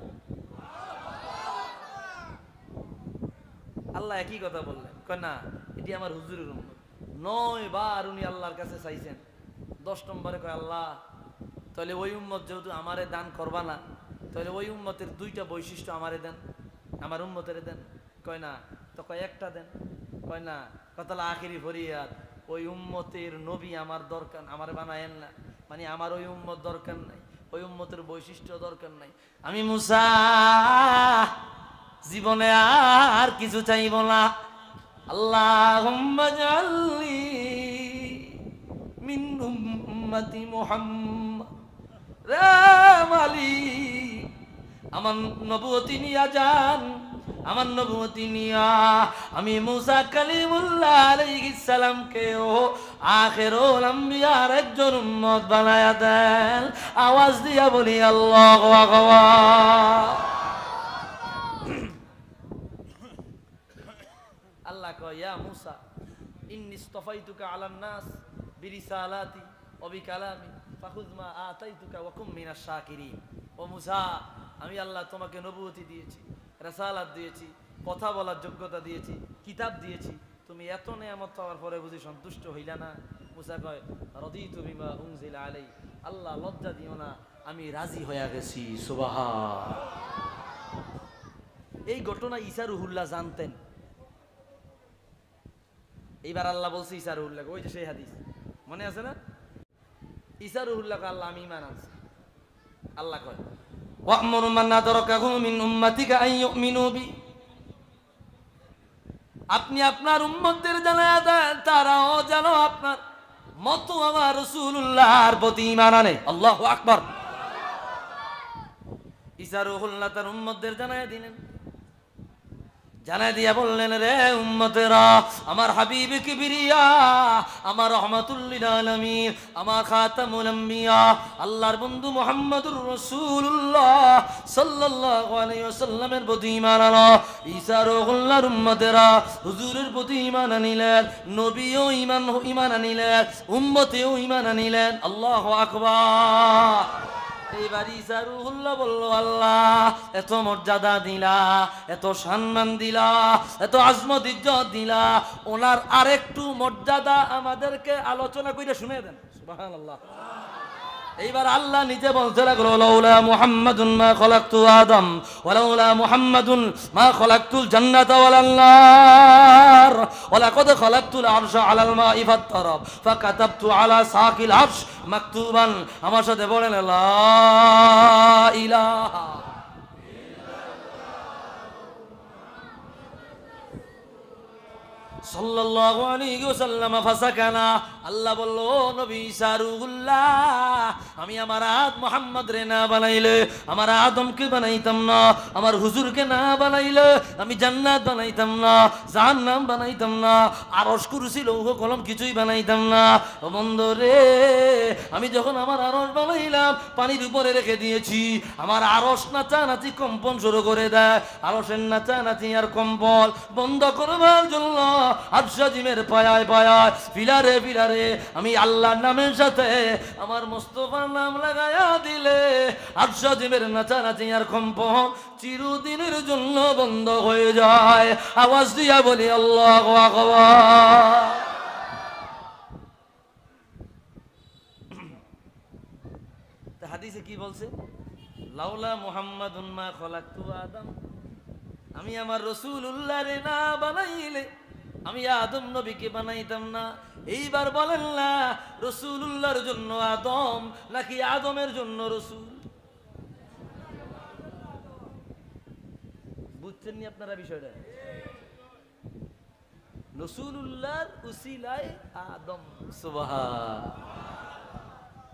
আল্লাহ একই কথা বললেন, কয় না এটি আমার হুজুরের উম্মত। 9 বার উনি আল্লাহর কাছে চাইছেন, 10 নম্বরে কয় আল্লাহ তাহলে ওই উম্মত যেহেতু আমারে দান করবা না, তাহলে ওই উম্মতের 2টা বৈশিষ্ট্য আমারে দেন, আমার উম্মতের দেন। কয় না, তো কয় একটা দেন। কয় না, তাহলে আখিরি ফরিয়াদ, ওই উম্মতের নবী আমার দরকার, আমার বানায়েন না, মানে আমার ওই উম্মত দরকার নাই, ওই উম্মতের বৈশিষ্ট্য দরকার নাই। আমি মুসা জীবনে আর কিছু চাইব না। আল্লাহুম্মা জাআলনি মিন উম্মতি মুহাম্মদ। রে মালিক আমার নবুয়তি নিয়া যান, আমার নবুয়তি নিয়া আমি মুসা কালিমুল্লাহ আলাইহিস সালামকে ও আখিরুল আম্বিয়ার একজন উম্মত বানায়া দেন। আওয়াজ দিয়া বলি আল্লাহু আকবার। আল্লাহ কয়, ইয়া মুসা ইন্নী ইসতাফাইতুকা আলান নাস বিরিসালাতি ওয়া বিকালামি ফাখুয মা আতাইতুকা ওয়া কুম মিনাশ শাকিরিন। ও মুসা, আমি আল্লাহ তোমাকে নবুয়তি দিয়েছি, রাসালাত দিয়েছি, কথা বলার যোগ্যতা দিয়েছি, কিতাব দিয়েছি, তুমি এত নেয়ামত পাওয়ার পরে বুঝি সন্তুষ্ট হইলা না? মুসা কয়, রাদিতু বিমা উনজিলা আলাই। আল্লাহ লজ্জা দিও না, আমি রাজি হয়ে গেছি। সুবহান। এই ঘটনা ঈসা রুহুল্লাহ জানতেন। এইবার আল্লাহ বলছে ঈসা রুহুল্লাহ, ওই যে সেই হাদিস মনে আছে না? ঈসা রুহুল্লাহ আল্লাহ আমি ঈমান আনছি। আল্লাহ কয়, ওয়া'মুর মান আদরাকাহু মিন উম্মাতিকা আন ইউমিনু বি। আপনি আপনার উম্মতদের জানায়া দেন তারাও যেন আপনার মতো আমার রাসূলুল্লাহর প্রতি ঈমান আনে। আল্লাহু আকবার। ঈসা রুহুল্লাহ তার উম্মতদের জানায়া দিলেন জানাই দিয়া বললেন, রে উম্মতেরা, আমার হাবিব কিবরিয়া, আমার রহমাতুল লিল আলামিন, আমার খাতামুল আম্বিয়া, আল্লাহর বন্ধু মুহাম্মদুর রাসূলুল্লাহ সাল্লাল্লাহু আলাইহি ওয়াসাল্লামের প্রতি ঈমান আনো। ঈসা রুহুল্লাহর উম্মতেরা হুজুরের প্রতি ঈমান আনিলেন, নবীও ঈমান আনিলেন, উম্মতেও ঈমান আনিলেন। আল্লাহু আকবার। এইবার ঈসা রুহুল্লাহ বলল, আল্লাহ এত মর্যাদা দিলা, এত সম্মান দিলা, এত আজমত ইজ্জত দিলা, ওনার আরেকটু মর্যাদা আমাদেরকে আলোচনা করে শুনে দেন। সুবহানাল্লাহ। এইবার আল্লাহ নিজে বলতে লাগলো, লাউলা মুহাম্মাদুন মা খলাকতু আদম ওয়া লাউলা মুহাম্মাদুন মা খলাকতুল জান্নাতা ওয়াল নার ওয়া লাকাদ খলাকতুল আরশা আলাল মাই ফাত্তারাব ফাকাতাবতু আলা সাকিল আরশ মাকতুবান। আমার সাথে বলেন, লা ইলাহা সাল্লাল্লাহু আলাইহি ওয়াসাল্লাম ফাসাকানা। আল্লাহ বলল, নবী ঈসা রুহুল্লাহ, আমি আমার মুহাম্মদ রে না বানাইলে, আমার আদমকে বানাইতাম না, আমার হুজুরকে না বানাইলে আমি জান্নাত বানাইতাম না, জাহান্নাম বানাইতাম না, আরশ কুরসি লৌহ কলম কিছুই বানাইতাম না। ও বন্ধু রে, আমি যখন আমার আরশ বানাইলাম পানির উপরে রেখে দিয়েছি, আমার আরশ নাচানাচি কম্পন শুরু করে দেয়। আরশের নাচানাচি আর কম্পন বন্ধ করবার জন্য আরশাজিমের পায়ায় পায়ায়, পিলারে পিলারে আমি আল্লাহর নামের সাথে আমার মুস্তাফার নাম লাগায়া দিলে আরশাজিমের নাচানাচি আর কম্পন চিরদিনের জন্য বন্ধ হয়ে যায়। আওয়াজ দিয়া বলি আল্লাহু আকবার। হাদিসে কি বলছে? লাউলা মুহাম্মাদুন মা খলাকতু আদম, আমি আমার রাসূলুল্লাহ রে না বানাইলে আমি আদম নবীকে বানাইতাম না। এইবার বলেন না, রাসূলুল্লাহর জন্য আদম নাকি আদমের জন্য রাসূল? বুঝছেন নি আপনারা বিষয়টা? রাসূলুল্লাহর উসিলায় আদম। সুবহান।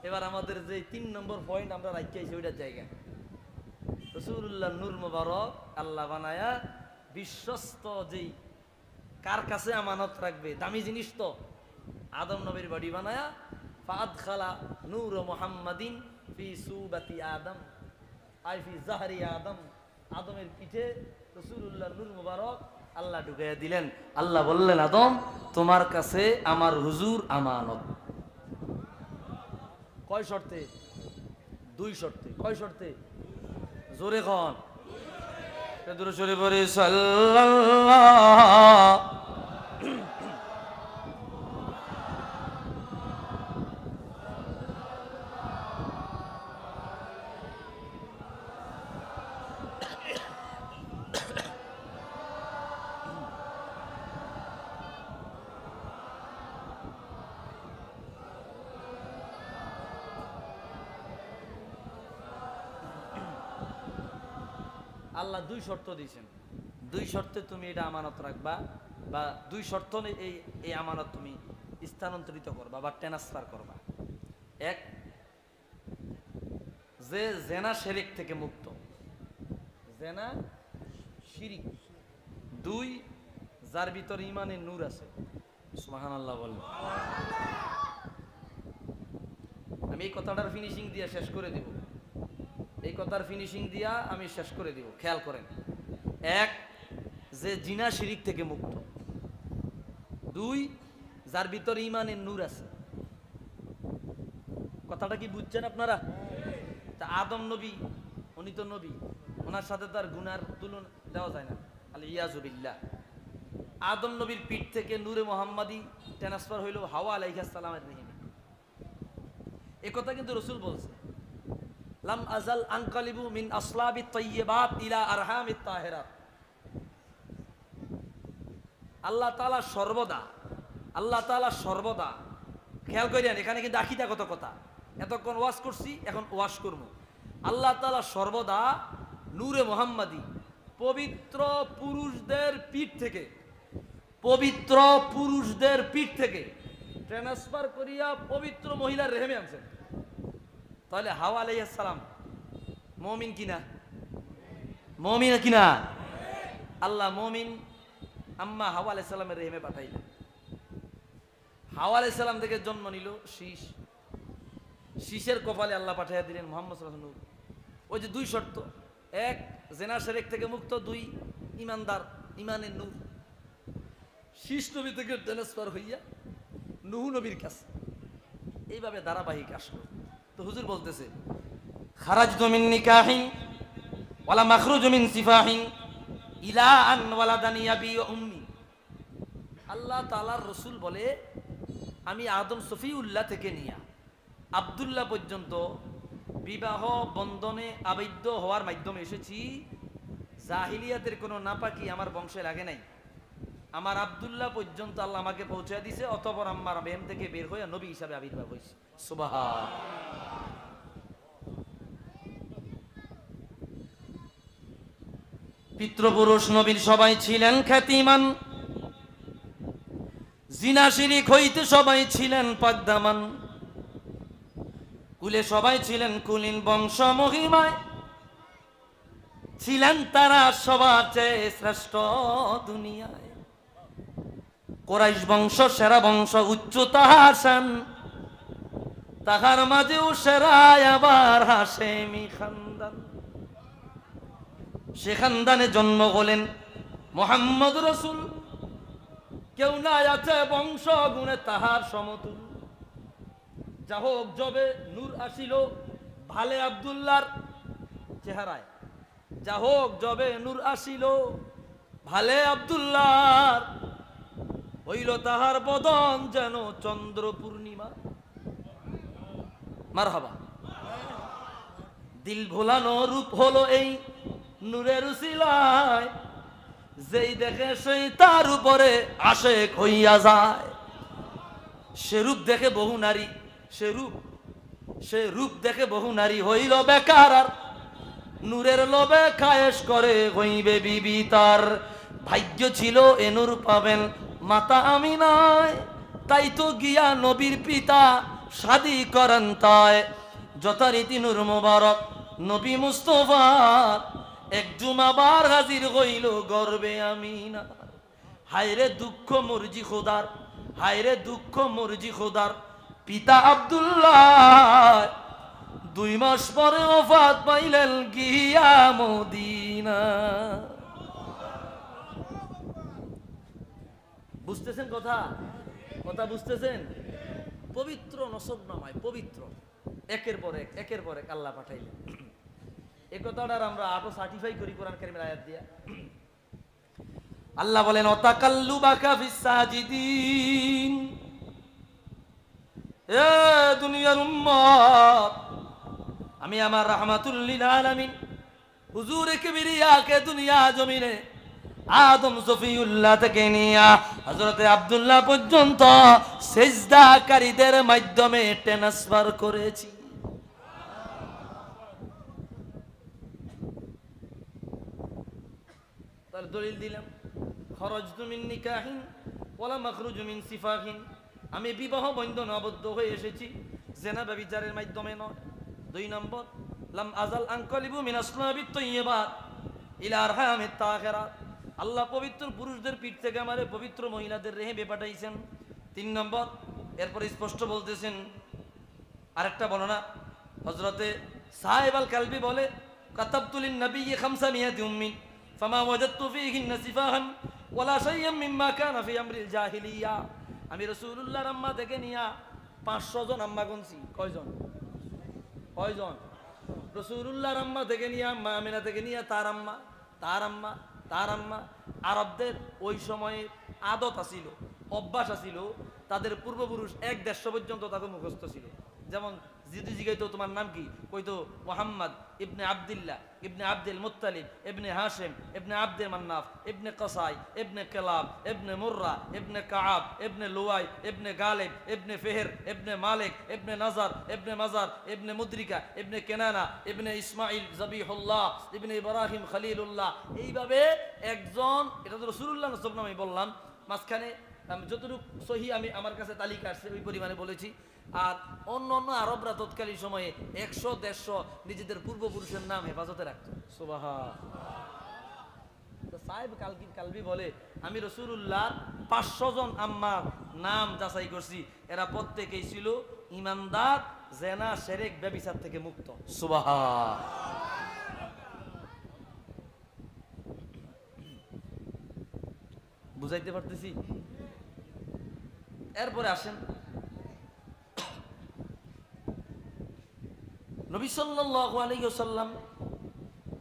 এবার আমাদের যে 3 নম্বর পয়েন্ট আমরা রাখিয়েছি ওইটার জায়গা, রাসূলুল্লাহ নূর মুবারক আল্লাহ বানায়া বিশ্বস্ত, যেই কার কাছে আমানত রাখবে, দামি জিনিস তো, আদম নবীর বডি বানায়া ফাদখালা নূর মুহাম্মাদিন ফি সুবাতি আদম আই ফি জাহরি আদম, আদমের পিঠে রাসূলুল্লাহ নূর মুবারক আল্লাহ ঢুকাইয়া দিলেন। আল্লাহ বললেন, আদম তোমার কাছে আমার হুজুর আমানত। কয় শর্তে? 2 শর্তে। কয় শর্তে? জোরে খন দূরে সরে পড়ে সাল্লাল্লাহ। আল্লাহ 2 শর্ত দিয়েছেন, 2 শর্তে তুমি এটা আমানত রাখবা, বা 2 শর্ত এই আমানত তুমি স্থানান্তরিত করবা বা ট্রান্সফার করবা। 1, যে জেনা শিরক থেকে মুক্ত, জেনা শিরিক। 2, যার ভিতরে ঈমানের নূর আছে। সুবহানাল্লাহ বলেন। আমি এই কথাটার ফিনিশিং দিয়ে শেষ করে দেব, এই কথার ফিনিশিং দিয়া আমি শেষ করে দিব। খেয়াল করেন, 1, যে জিনা শিরিক থেকে মুক্ত। 2, যার ভিতরে ঈমানের নূর আছে। কথাটা কি বুঝছেন আপনারা? তা আদম নবী, উনি তো নবী, ওনার সাথে তার গুনার তুলনা দেওয়া যায় না। আল ইয়াজু বিল্লাহ। আদম নবীর পিঠ থেকে নূরে মুহাম্মাদি ট্রান্সফার হইল হাওয়া আলাইহিস সালামের রেহেমে। এই কথা কিন্তু রাসূল বলছে, লাম আজাল আনকালিবু মিন আসলাবিত তাইয়্যিবাত ইলা আরহামিত তাহিরাত। আল্লাহ তাআলা সর্বদা খেয়াল করেন, এখানে কিন্তু আকিদাগত কথা, এতক্ষণ ওয়াজ করছি, এখন ওয়াজ করব। আল্লাহ তাআলা সর্বদা নূরে মুহাম্মাদি পবিত্র পুরুষদের পিঠ থেকে ট্রান্সফার করিয়া পবিত্র মহিলার রেহেমে আনছেন। তাহলে হাওয়া আলাইহিস সালাম মুমিন কিনা? আল্লাহ মুমিন আম্মা হাওয়া আলাইহিস সালামের রেহেমে পাঠাইলেন। হাওয়া আলাইহিস সালাম থেকে জন্ম নিল শীষ, শীষের কপালে আল্লাহ পাঠাইয়া দিলেন মুহাম্মদ সাল্লাল্লাহু আলাইহি ওয়াসাল্লাম। ওই যে দুই শর্ত, এক জেনা শিরক থেকে মুক্ত, দুই ইমানদার, ইমানের নূর। শীষ নবী থেকে ট্রান্সফার হইয়া নূহ নবীর কাছে, এইভাবে ধারাবাহিক আসলো। তো হুজুর বলতেছে খারাজতু মিন নিকাহিন ওয়ালা মাখরুজু মিন সিফাহিন ইলা আন ওয়ালাদানি আবি ওয়া উম্মি। আল্লাহ তাআলার রাসূল বলে আমি আদম সফিউল্লাহ থেকে নিয়া আব্দুল্লাহ পর্যন্ত বিবাহ বন্ধনে আবদ্ধ হওয়ার মাধ্যমে এসেছি। জাহিলিয়াতের কোনো নাপাকি আমার বংশে লাগে নাই। আমার আব্দুল্লাহ পর্যন্ত আল্লাহ আমাকে পৌঁছে দিয়েছে, অতঃপর আমার বেন থেকে বের হয়ে নবী হিসাবে আবির্ভাব হয়েছে। সুবহান। পিতৃপুরুষ নবীর সবাই ছিলেন খ্যাতিমান, জিনা শিরিক হইতে সবাই ছিলেন পদ্মামান, কুলে সবাই ছিলেন কুলীন বংশ মহিমায়, ছিলেন তারা সবার চেয়ে শ্রেষ্ঠ দুনিয়ায়। কুরাইশ বংশ সেরা বংশ, উচ্চতা হাসান, তাহার মাঝেও সেরা আবার হাশেমি খানদান। সে খানদানে জন্ম হলেন মুহাম্মদ রাসূল, কেউ না আছে বংশ গুণে তাহার সমতুল। যা হোক যবে নূর আসিল ভালে আব্দুল্লাহর চেহারায়, যা হোক যবে নূর আসিল ভালে আব্দুল্লাহর, হইল তাহার বদন যেন চন্দ্র পূর্ণিমা। মারহাবা। দিল ভোলানো রূপ হলো এই নূরের উসিলায়, যেই দেখে সেই তার উপরে আশেক হইয়া যায়। সে রূপ দেখে বহু নারী, সে রূপ দেখে বহু নারী হইল বেকার, আর নূরের লোভে খায়েশ করে হইবে বিবি তার। ভাগ্য ছিল এ নূর পাবেন মাতা আমিনায়, তাই তো গিয়া নবীর পিতা শাদি করেন তাই। যথারীতি নূর মোবারক নবী মুস্তফা এক জুমাবার হাজির হইল গর্বে আমিনা। হায়রে দুঃখ মর্জি খোদার, হায়রে দুঃখ মর্জি খোদার, পিতা আব্দুল্লাহ 2 মাস পরে ওফাত পাইলেন গিয়া মদিনা। বুঝতেছেন কথা? কথা বুঝতেছেন? পবিত্র নসব নামায়, পবিত্র একের পর এক, একের পর এক আল্লাহ পাঠাইলেন। এই কথাটার আমরা আরো সার্টিফাই করি কোরআন কারীমের আয়াত দিয়া। আল্লাহ বলেন ওয়াতাকাল্লুবাকা ফিস সাজিদিন। এ দুনিয়ার উম্মত, আমি আমার রাহমাতুল লিল আলামিন হুজুরে কিবরিয়াকে দুনিয়া জমিনে আদম সফিউল্লাহ থেকে নিয়া হযরতে আব্দুল্লাহ পর্যন্ত সিজদাকারীদের মাধ্যমে ট্রান্সফার করেছি। তার দলিল দিলাম খরজতু মিন নিকাহিন ওয়ালা মাখরুজু মিন সিফাহিন। আমি বিবাহ বন্ধনে আবদ্ধ হয়ে এসেছি, জেনা ব্যভিচারের মাধ্যমে নয়। 2 নম্বর লাম আজাল আনকালিবু মিন আসলাবিত তাইয়্যিবাত ইলা আরহামিত তাহিরাত। আল্লাহ পবিত্র পুরুষদের পিঠ থেকে আমারে পবিত্র মহিলাদের রেহেমে পাঠাইছেন। 3 নম্বর এরপর স্পষ্ট বলতেছেন আরেকটা বর্ণনা, হযরতে সাহেব আল কালবি বলে কাতাবতু লিন নবিয়্যি 500 উম্মিন ফামা ওয়াজাদতু ফীহিন্না সিফাহান ওয়ালা শাইয়্যান মিম্মা কানা ফি আমরিল জাহিলিয়া। আমি রাসূলুল্লাহর আম্মা থেকে নিয়া 500 জন আম্মা গুনছি। কয়জন? রাসূলুল্লাহর আম্মা থেকে নিয়া মা আমিনা থেকে নিয়া তার আম্মা, তার আম্মা, তার আম্মা। আরবদের ওই সময়ে আদত আছিল, অভ্যাস আছিল, তাদের পূর্বপুরুষ 150 পর্যন্ত তাকে মুখস্থ ছিল। যেমন যদি জিগাইতো তোমার নাম কি, কইতো মুহাম্মদ ইবনে আব্দুল্লাহ ইবনে আব্দুল মুত্তালিব ইবনে হাশিম ইবনে আব্দুল মান্নাফ ইবনে কসাই ইবনে কিলাব ইবনে মুররা ইবনে কাআব ইবনে লুয়াই ইবনে গালিব ইবনে ফিহর ইবনে মালিক ইবনে নাজার ইবনে মাজার ইবনে মুদ্রিকা ইবনে কেনানা ইবনে ইসমাইল জবিহুল্লাহ ইবনে ইব্রাহিম খলিলুল্লাহ। এইভাবে একজন, এটা তো রাসূলুল্লাহ নসব নামে বললাম, মাঝখানে যতটুকু সহি আমি আমার কাছে তালিকা আসছে ওই পরিমাণে বলেছি। আর অন্য অন্য আরবরা তৎকালীন সময়ে 100-150 নিজেদের পূর্বপুরুষের নাম হেফাজতে রাখত। সুবহান। সাহেব কালবি বলে আমি রাসূলুল্লাহ 500 জন আম্মার নাম যাচাই করছি, এরা প্রত্যেকেই ছিল ঈমানদার, জেনা শিরক ব্যভিচার থেকে মুক্ত। সুবহান। বুঝাইতে পারতেছি? এরপরে আসেন নবী সাল্লাল্লাহু আলাইহি ওয়াসাল্লাম,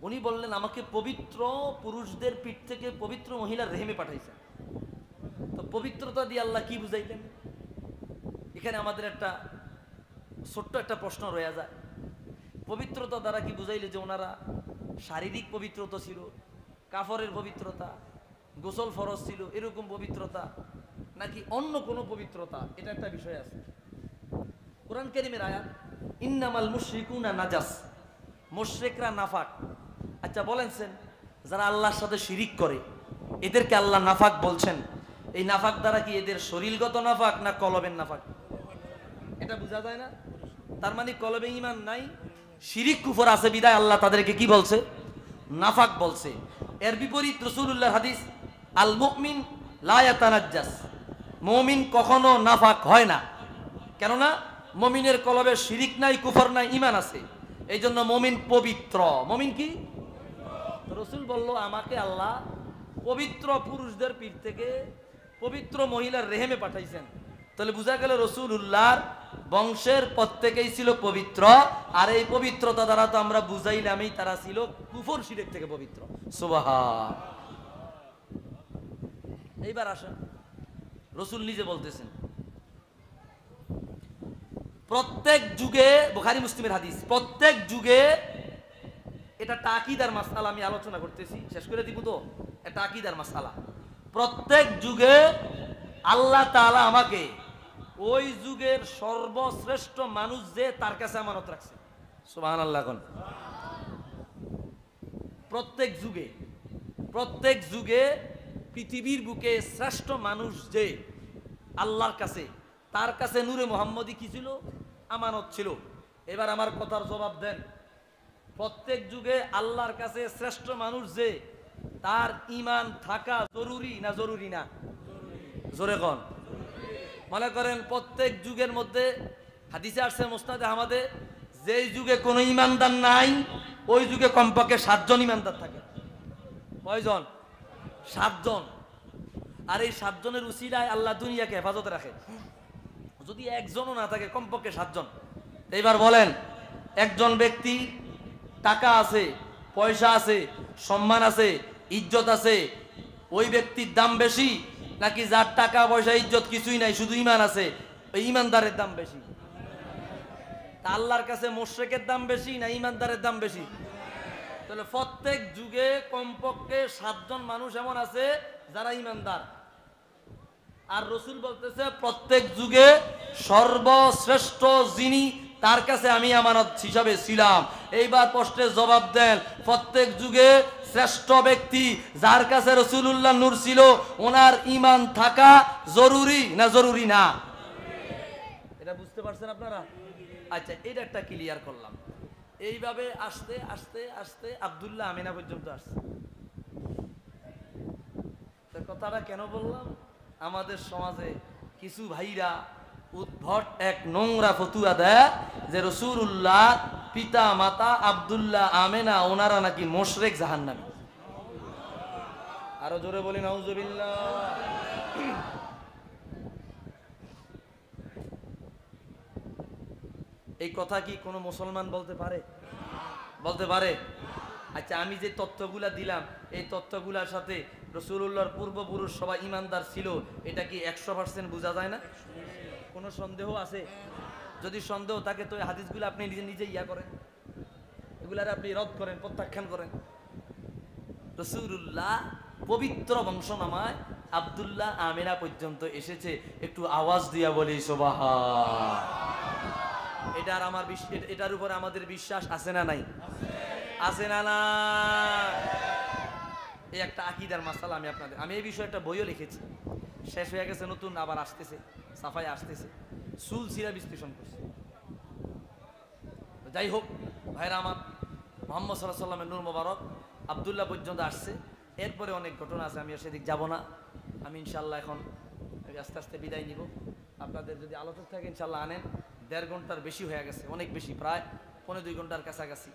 উনি বললেন আমাকে পবিত্র পুরুষদের পিঠ থেকে পবিত্র মহিলার রেহেমে পাঠাইছেন। তো পবিত্রতা দিয়ে আল্লাহ কি বুঝাইলেন? এখানে আমাদের একটা ছোট্ট একটা প্রশ্ন রয়ে যায়, পবিত্রতা দ্বারা কি বুঝাইলে যে ওনারা শারীরিক পবিত্রতা ছিল, কাফরের পবিত্রতা, গোসল ফরজ ছিল এরকম পবিত্রতা, নাকি অন্য কোনো পবিত্রতা? এটা একটা বিষয় আছে। কোরআন কারীমের আয়াত ইন্নামাল মুশরিকুনা নাজাস, মুশরিকরা নাফাক। আচ্ছা বলেনছেন, যারা আল্লাহর সাথে শিরিক করে এদেরকে আল্লাহ নাফাক বলছেন, এই নাফাক দ্বারা কি এদের শরীরগত নাফাক না কলবের নাফাক? এটা বোঝা যায় না। তার মানে কলবে ঈমান নাই, শিরিক কুফর আছে, বিদায় আল্লাহ তাদেরকে কি বলছে? নাফাক বলছে। এর বিপরীত রাসূলুল্লাহর হাদিস, আল মুমিন লা ইয়াতানাজ্জাস, মুমিন কখনো নাফাক হয় না। কেননা মুমিনের কলবে শিরিক নাই, কুফর নাই, ঈমান আছে, এই জন্য মুমিন পবিত্র। মুমিন কি? রাসূল বলল আমাকে আল্লাহ পবিত্র পুরুষদের পিঠ থেকে পবিত্র মহিলার রেহেমে পাঠাইছেন। তাহলে বোঝা গেল রাসূলুল্লাহর বংশের প্রত্যেকেই ছিল পবিত্র, আর এই পবিত্রতা দ্বারা তো আমরা বুঝাইলামই তারা ছিল কুফর শিরক থেকে পবিত্র। সুবহান। এইবার আসেন, রাসূল নিজে বলতেছেন প্রত্যেক যুগে, বুখারী মুসলিমের হাদিস, প্রত্যেক যুগে, এটা আকীদার মাসআলা, আমি আলোচনা করতেছি, শেষ করে দিব তো। এটা আকীদার মাসআলা। প্রত্যেক যুগে আল্লাহ তাআলা আমাকে ওই যুগের সর্বশ্রেষ্ঠ মানুষ যে তার কাছে আমানত রাখছে। সুবহানাল্লাহ। কোন প্রত্যেক যুগে, প্রত্যেক যুগে পৃথিবীর বুকে শ্রেষ্ঠ মানুষ যে আল্লাহর কাছে, তার কাছে নূরে মুহাম্মদী কি ছিল? আমানত ছিল। এবার আমার কথার জবাব দেন, প্রত্যেক যুগে আল্লাহর কাছে শ্রেষ্ঠ মানুষ যে, তার ঈমান থাকা জরুরি না জরুরি না? জোরে কোন। মনে করেন প্রত্যেক যুগের মধ্যে হাদিসে আসছে মুসনাদে আহমদে, যেই যুগে কোনো ঈমানদার নাই ওই যুগে কমপক্ষে 7 জন ঈমানদার থাকে। কয়জন? 7 জন। আর এই 7 জনের উসিলায় আল্লাহ দুনিয়াকে হেফাজতে রাখে। যদি একজনও না থাকে কমপক্ষে 7 জন। এইবার বলেন, একজন ব্যক্তি টাকা আছে, পয়সা আছে, সম্মান আছে, ইজ্জত আছে, ওই ব্যক্তির দাম বেশি, নাকি যার টাকা পয়সা ইজ্জত কিছুই নাই শুধু ঈমান আছে ওই ঈমানদারের দাম বেশি? তা আল্লাহর কাছে মুশরিকের দাম বেশি না ঈমানদারের দাম বেশি? তাহলে প্রত্যেক যুগে কমপক্ষে 7 জন মানুষ এমন আছে যারা ঈমানদার। আর রাসূল বলতেছে প্রত্যেক যুগে সর্বশ্রেষ্ঠ যিনি, তার কাছে আমি আমানত হিসাবে ছিলাম। এইবার প্রশ্নের জবাব দেন, প্রত্যেক যুগে শ্রেষ্ঠ ব্যক্তি যার কাছে রাসূলুল্লাহ নূর ছিল, ওনার ঈমান থাকা জরুরি না জরুরি না? এটা বুঝতে পারছেন আপনারা? আচ্ছা, এটা একটা ক্লিয়ার করলাম। এইভাবে আস্তে আস্তে আস্তে আব্দুল্লাহ আমিনা পর্যন্ত আসছে। কথাটা কেন বললাম? আমাদের সমাজে কিছু ভাইরা উদ্ভট এক নোংরা ফতুয়া দেয় যে রাসূলুল্লাহ পিতা মাতা আব্দুল্লাহ আমেনা ওনারা নাকি মুশরিক, জাহান্নামী। আরো জোরে বলি নাউজুবিল্লাহ। এই কথা কি কোনো মুসলমান বলতে পারে? বলতে পারে? আচ্ছা, আমি যে তথ্যগুলা দিলাম এই তথ্যগুলার সাথে রাসূলুল্লাহর পূর্বপুরুষ সবাই ঈমানদার ছিল, এটা কি 100% বোঝা যায় না? কোনো সন্দেহ আছে? যদি সন্দেহ থাকে তো এই হাদিসগুলো আপনি নিজে নিজে ইয়া করেন, এগুলার আপনি রদ করেন, প্রত্যাখ্যান করেন। রাসূলুল্লাহ পবিত্র বংশনামায় আব্দুল্লাহ আমিনা পর্যন্ত এসেছে। একটু আওয়াজ দিয়া বলি সুবহান। এটার উপরে আমাদের বিশ্বাস আছে না নাই? আছে না না? এই একটা আকীদার মাসালা আমি এই বিষয়ে একটা বইও লিখেছি, শেষ হয়ে গেছে, নতুন আবার আসতেছে, সাফাই আসতেছে, সুল সিরা বিশ্লেষণ করছে। যাই হোক ভাইরা আমার, মুহাম্মদ সাল্লাল্লাহু আলাইহি ওয়াসাল্লামের নূর মোবারক আব্দুল্লাহ পর্যন্ত আসছে। এরপরে অনেক ঘটনা আছে, আমি আর সেদিক যাব না। আমি ইনশাল্লাহ এখন আস্তে আস্তে বিদায় নিব। আপনাদের যদি আলোচনা থাকে ইনশাল্লাহ আনেন। 1.5 ঘন্টার বেশি হয়ে গেছে, অনেক বেশি, প্রায় 1.25 ঘন্টার কাছাকাছি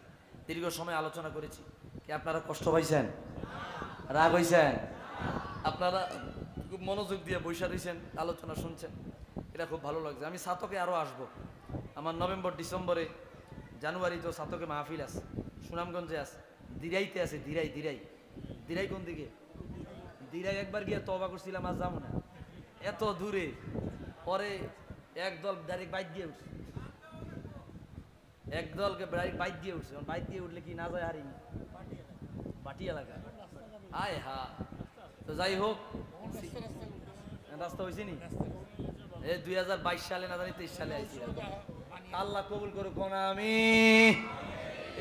দীর্ঘ সময় আলোচনা করেছি। কি আপনারা কষ্ট পাইছেন? রাগ হইছেন? আপনারা খুব মনোযোগ দিয়ে বৈশা রয়েছেন, আলোচনা শুনছেন, এটা খুব ভালো লাগছে। আমি সাতকে আরও আসবো। আমার নভেম্বর ডিসেম্বরে জানুয়ারি তো সাতকে মাহফিল আছে, সুনামগঞ্জে আছে, দিরাইতে আছে। দিরাই দিরাই দিরাই কোন দিকে? দিরাই একবার গিয়ে তওবা করছিলাম, আজ যাবো না, এত দূরে। পরে একদল ডাইরেক্ট বাইক দিয়ে উঠছে, একদলকে বাইক দিয়ে উঠছে। বাইক দিয়ে উঠলে কি না যায় হারিনি বাটি এলাকা, আয় হা। তো যাই হোক, রাস্তা হয়েছে নি এই 2022 সালে না জানি 23 সালে আইছি। আল্লাহ কবুল করুক না, আমি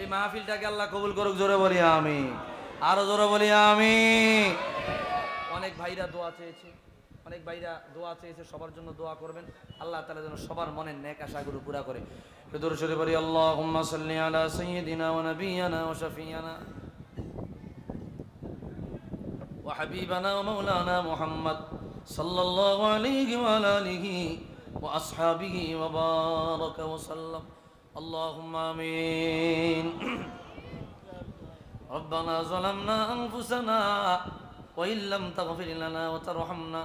এই মাহফিলটাকে আল্লাহ কবুল করুক, জোরে বলি আমি, আরো জোরে বলি আমি। অনেক ভাইরা দোয়া চেয়েছে, অনেক ভাইরা দোয়া চেয়েছে, সবার জন্য দোয়া করবেন। আল্লাহ তাআলা যেন সবার মনের নেক আশাগুলো পুরা করে। দরুদ শরীফ পড়ি, আল্লাহুম্মা সাল্লি আলা সাইয়্যিদিনা ওয়া নাবিয়্যিনা ওয়া শাফিয়ানা ওয়া হাবিবানা ওয়া মাওলানা মুহাম্মদ সাল্লাল্লাহু আলাইহি ওয়া আলিহি ওয়া আসহাবিহি ওয়া বারাকা ওয়া সাল্লাম। আল্লাহুম্মা আমিন। ربنا ظلمنا أنفسنا وإن لم تغفر لنا وترحمنا